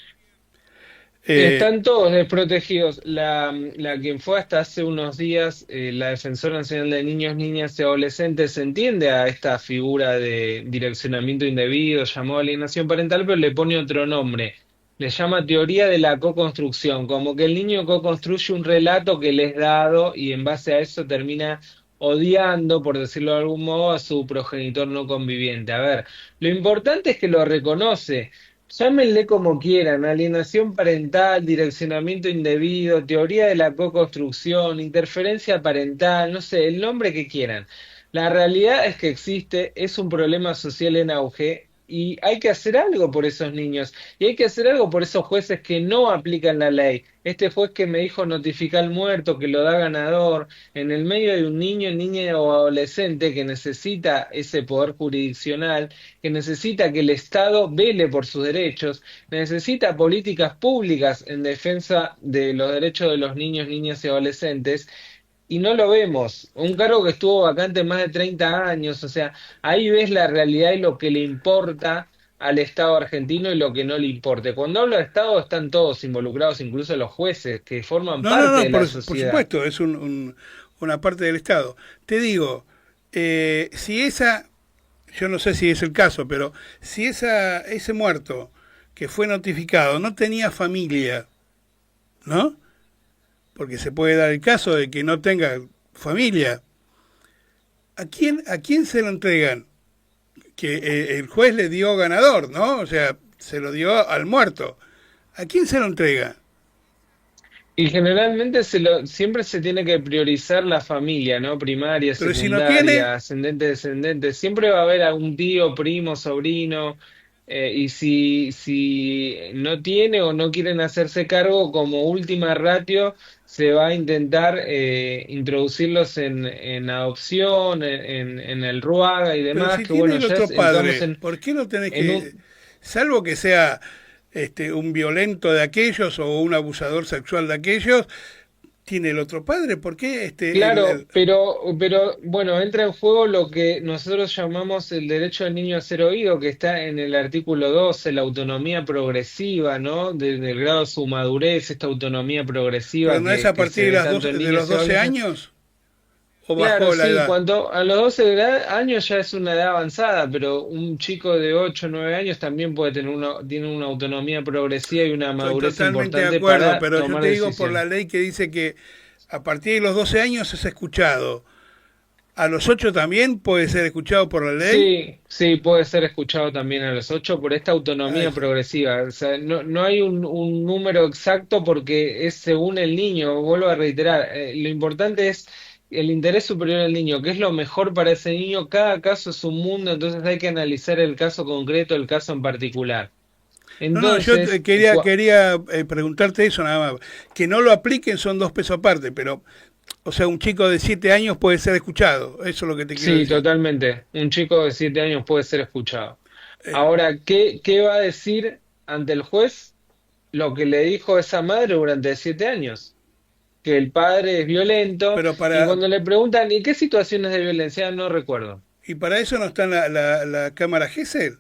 Eh, Están todos desprotegidos. La quien fue hasta hace unos días, la Defensora Nacional de Niños, Niñas y Adolescentes, entiende a esta figura de direccionamiento indebido, llamó alienación parental, pero le pone otro nombre. Le llama teoría de la co-construcción, como que el niño co-construye un relato que le es dado y en base a eso termina odiando, por decirlo de algún modo, a su progenitor no conviviente. A ver, lo importante es que lo reconoce. Llámenle como quieran, alienación parental, direccionamiento indebido, teoría de la co-construcción, interferencia parental, no sé, el nombre que quieran. La realidad es que existe, es un problema social en auge y hay que hacer algo por esos niños y hay que hacer algo por esos jueces que no aplican la ley. Este juez que me dijo notificar al muerto, que lo da ganador, en el medio de un niño, niña o adolescente que necesita ese poder jurisdiccional, que necesita que el Estado vele por sus derechos, necesita políticas públicas en defensa de los derechos de los niños, niñas y adolescentes, y no lo vemos. Un cargo que estuvo vacante más de 30 años, o sea, ahí ves la realidad y lo que le importa al Estado argentino y lo que no le importa. Cuando hablo de Estado están todos involucrados, incluso los jueces, que forman no, no, parte de no, la por sociedad. supuesto, es una parte del Estado. Te digo, si esa, yo no sé si es el caso, pero si ese muerto que fue notificado no tenía familia, ¿no? Porque se puede dar el caso de que no tenga familia. ¿A quién se lo entregan? Que el juez le dio ganador, ¿no? O sea, se lo dio al muerto. ¿A quién se lo entrega? Y generalmente siempre se tiene que priorizar la familia, ¿no? Primaria, Pero si no tiene, secundaria, ascendente, descendente. Siempre va a haber algún tío, primo, sobrino. Y si no tiene o no quieren hacerse cargo, como última ratio, se va a intentar introducirlos en adopción, en el RUAGA y pero demás, si que tiene bueno, el ya otro entramos padre, ¿por qué no tenés en que, un, salvo que sea un violento de aquellos o un abusador sexual de aquellos, tiene el otro padre? ¿Por qué Claro, pero bueno, entra en juego lo que nosotros llamamos el derecho del niño a ser oído, que está en el artículo 12, la autonomía progresiva, ¿no? Del grado de su madurez, esta autonomía pero progresiva no es que, a que partir se de, ve las tanto 12 en de los niños y 12 adolescentes? años o Claro, bajó la sí, edad? cuando a los 12 años ya es una edad avanzada, pero un chico de 8 o 9 años también puede tener tiene una autonomía progresiva y una Estoy madurez totalmente de importante acuerdo, para pero yo tomar te digo por la decisiones. ley que dice que a partir de los 12 años es escuchado. ¿A los 8 también puede ser escuchado por la ley? Sí, sí, puede ser escuchado también a los 8 por esta Ay, autonomía progresiva. O sea, no hay un número exacto porque es según el niño. Vuelvo a reiterar, lo importante es el interés superior del niño, que es lo mejor para ese niño. Cada caso es un mundo, entonces hay que analizar el caso concreto, el caso en particular. no, no, yo Entonces, quería preguntarte eso nada más. Que no lo apliquen son 2 pesos aparte, pero, o sea, un chico de 7 años puede ser escuchado. Eso es lo que te quiero sí, decir. totalmente. Un chico de 7 años puede ser escuchado. Eh, Ahora, ¿qué va a decir ante el juez lo que le dijo esa madre durante 7 años? Que el padre es violento, pero y para, cuando le preguntan, ¿y qué situaciones de violencia? No recuerdo. y para eso no está la cámara GESEL.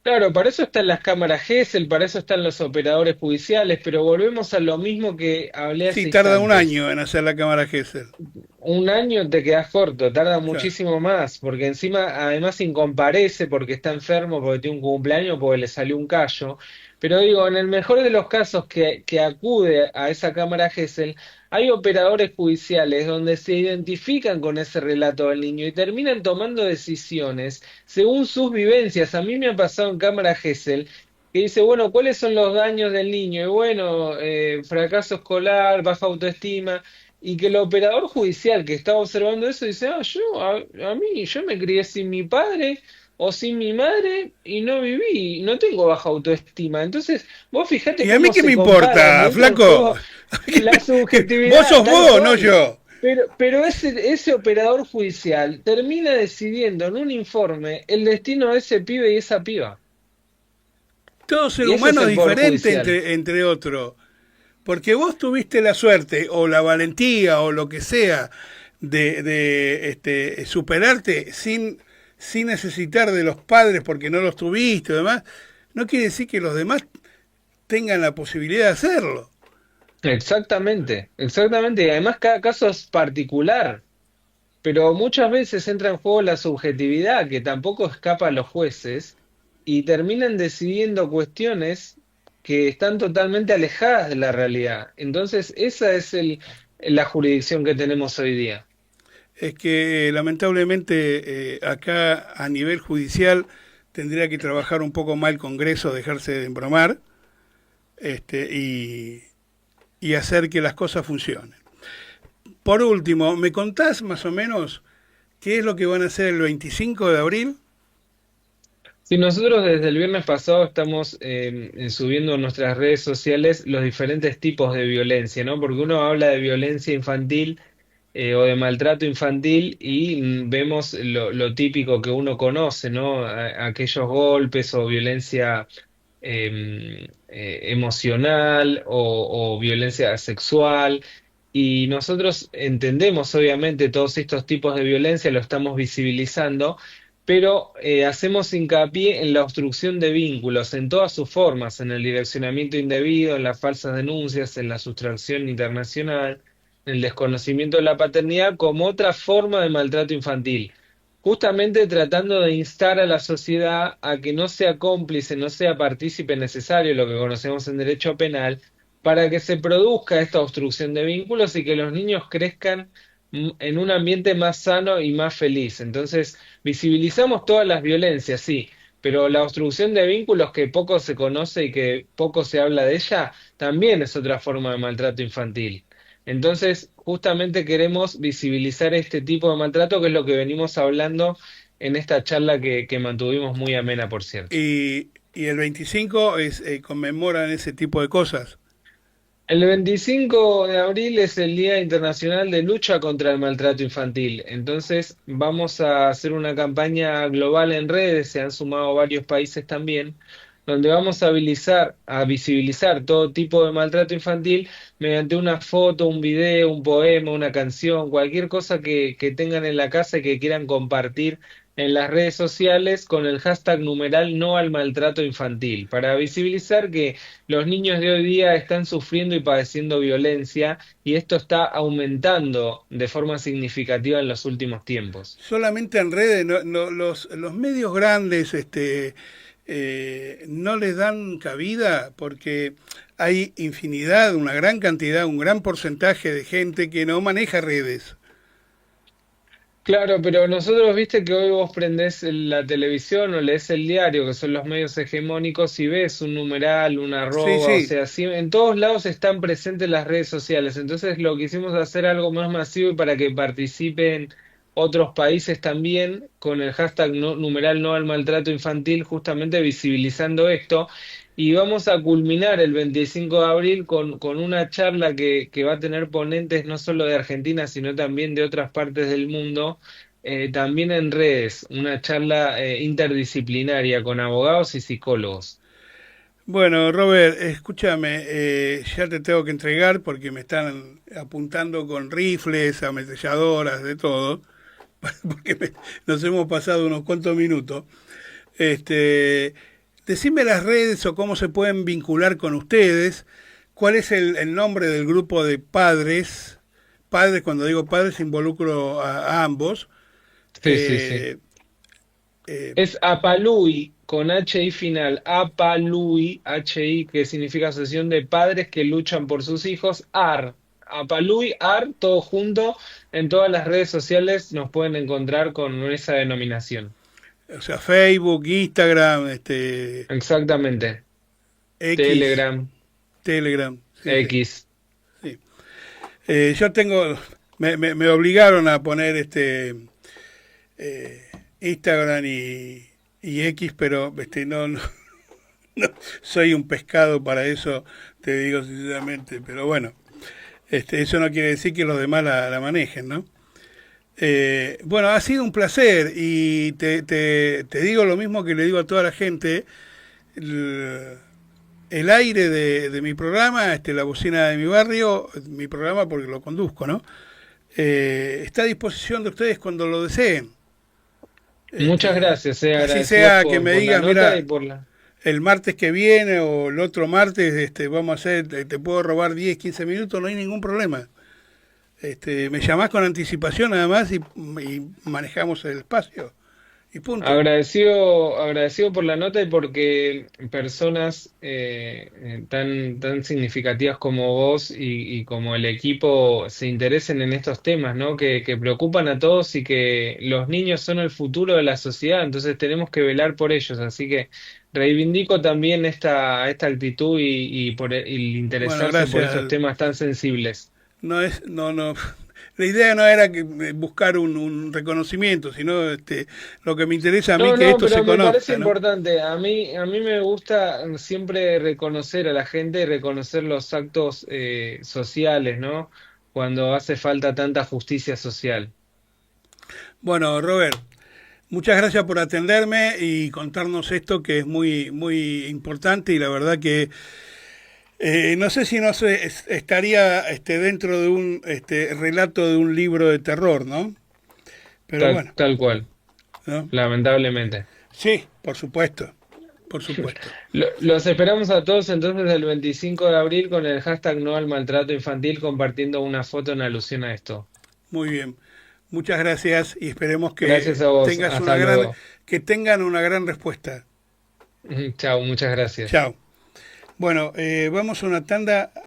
Claro, para eso están las cámaras GESEL, para eso están los operadores judiciales, pero volvemos a lo mismo que hablé Sí, hace tarda un instantes. año en hacer la cámara GESEL. Un año te quedas corto, tarda Claro. muchísimo más, porque encima además incomparece porque está enfermo, porque tiene un cumpleaños, porque le salió un callo. Pero digo, en el mejor de los casos que acude a esa cámara GESEL, hay operadores judiciales donde se identifican con ese relato del niño y terminan tomando decisiones según sus vivencias. A mí me ha pasado en cámara GESEL que dice, bueno, ¿cuáles son los daños del niño? Y bueno, fracaso escolar, baja autoestima. Y que el operador judicial que estaba observando eso dice, a mí, yo me crié sin mi padre o sin mi madre y no viví, no tengo baja autoestima. Entonces, vos fijate ¿Y a mí cómo qué me se comparan y importa, entra en flaco? juego la Vos subjetividad, sos tal vos, no cual. yo. Pero ese operador judicial termina decidiendo en un informe el destino de ese pibe y esa piba. Todo ser Y ese es humano es el poder diferente judicial. entre otros. Porque vos tuviste la suerte o la valentía o lo que sea de superarte sin necesitar de los padres porque no los tuviste y demás, no quiere decir que los demás tengan la posibilidad de hacerlo. Exactamente, exactamente. Y además cada caso es particular. Pero muchas veces entra en juego la subjetividad, que tampoco escapa a los jueces, y terminan decidiendo cuestiones que están totalmente alejadas de la realidad. Entonces, esa es la jurisdicción que tenemos hoy día. Es que lamentablemente acá a nivel judicial tendría que trabajar un poco más el Congreso, dejarse de embromar este, y hacer que las cosas funcionen. Por último, ¿me contás más o menos qué es lo que van a hacer el 25 de abril? Si nosotros desde el viernes pasado estamos subiendo en nuestras redes sociales los diferentes tipos de violencia, ¿no? Porque uno habla de violencia infantil o de maltrato infantil y vemos lo típico que uno conoce, ¿no? Aquellos golpes o violencia emocional o violencia sexual. Y nosotros entendemos, obviamente, todos estos tipos de violencia, lo estamos visibilizando, pero hacemos hincapié en la obstrucción de vínculos, en todas sus formas, en el direccionamiento indebido, en las falsas denuncias, en la sustracción internacional, en el desconocimiento de la paternidad como otra forma de maltrato infantil, justamente tratando de instar a la sociedad a que no sea cómplice, no sea partícipe necesario, lo que conocemos en derecho penal, para que se produzca esta obstrucción de vínculos y que los niños crezcan en un ambiente más sano y más feliz. Entonces, visibilizamos todas las violencias, sí, pero la obstrucción de vínculos que poco se conoce y que poco se habla de ella, también es otra forma de maltrato infantil. Entonces, justamente queremos visibilizar este tipo de maltrato, que es lo que venimos hablando en esta charla que mantuvimos muy amena, por cierto. Y el 25 conmemoran ese tipo de cosas. El 25 de abril es el Día Internacional de Lucha contra el Maltrato Infantil. Entonces, vamos a hacer una campaña global en redes, se han sumado varios países también, donde vamos a visibilizar todo tipo de maltrato infantil mediante una foto, un video, un poema, una canción, cualquier cosa que tengan en la casa y que quieran compartir en las redes sociales con el hashtag numeral no al maltrato infantil, para visibilizar que los niños de hoy día están sufriendo y padeciendo violencia y esto está aumentando de forma significativa en los últimos tiempos. Solamente en redes, los medios grandes no les dan cabida porque hay infinidad, una gran cantidad, un gran porcentaje de gente que no maneja redes. Claro, pero nosotros, viste que hoy vos prendés la televisión o lees el diario, que son los medios hegemónicos, y ves un numeral, una Sí, arroba, o sí. sea, sí, en todos lados están presentes las redes sociales. Entonces lo que hicimos es hacer algo más masivo y para que participen otros países también, con el hashtag numeral no al maltrato infantil, justamente visibilizando esto. Y vamos a culminar el 25 de abril con una charla que va a tener ponentes no solo de Argentina, sino también de otras partes del mundo, también en redes, una charla interdisciplinaria con abogados y psicólogos. Bueno, Robert, escúchame, ya te tengo que entregar porque me están apuntando con rifles, ametralladoras, de todo, porque nos hemos pasado unos cuantos minutos. Este, decime las redes o cómo se pueden vincular con ustedes. ¿Cuál es el nombre del grupo de padres? Padres, cuando digo padres, involucro a ambos. Sí, sí, sí. Eh, eh, Es Apalui con HI final, Apalui, HI, que significa Asociación de Padres que Luchan por sus hijos, AR. Apalui, AR, todo junto, en todas las redes sociales nos pueden encontrar con esa denominación. o sea, Facebook, Instagram, Exactamente. X, Telegram, Telegram. Sí, sí, X. sí. Yo tengo, me obligaron a poner eh, Instagram y X, pero no, soy un pescado para eso, te digo sinceramente. Pero bueno, eso no quiere decir que los demás la manejen, ¿no? Bueno, ha sido un placer y te digo lo mismo que le digo a toda la gente. El, el aire de mi programa, la bocina de mi barrio, mi programa porque lo conduzco, ¿no? Está a disposición de ustedes cuando lo deseen. Muchas Este, gracias, así agradecidos sea que me por la digas, nota y mira, por la... el martes que viene o el otro martes, vamos a hacer, te puedo robar 10 15 minutos, no hay ningún problema. Me llamás con anticipación nada más y manejamos el espacio. Y punto. Agradecido, agradecido por la nota y porque personas tan significativas como vos y como el equipo se interesen en estos temas, ¿no? Que preocupan a todos y que los niños son el futuro de la sociedad, entonces tenemos que velar por ellos. Así que reivindico también esta actitud y por el Bueno, interesarse por estos gracias. temas tan sensibles. No. La idea no era buscar un reconocimiento, sino lo que me interesa a mí No, que no, esto se pero me parece conozca, ¿no? importante. A mí me gusta siempre reconocer a la gente y reconocer los actos sociales, ¿no? Cuando hace falta tanta justicia social. Bueno, Robert, muchas gracias por atenderme y contarnos esto que es muy, muy importante y la verdad que no sé si no sé, estaría dentro de un relato de un libro de terror, ¿no? Pero Tal, bueno, tal cual, ¿no? lamentablemente. Sí, por supuesto, por supuesto. Los esperamos a todos entonces el 25 de abril con el hashtag no al maltrato infantil compartiendo una foto en alusión a esto. Muy bien. Muchas gracias y esperemos Gracias a vos. tengas Hasta luego. que tengan una gran respuesta. Chao, muchas gracias. Chao. Bueno, vamos a una tanda.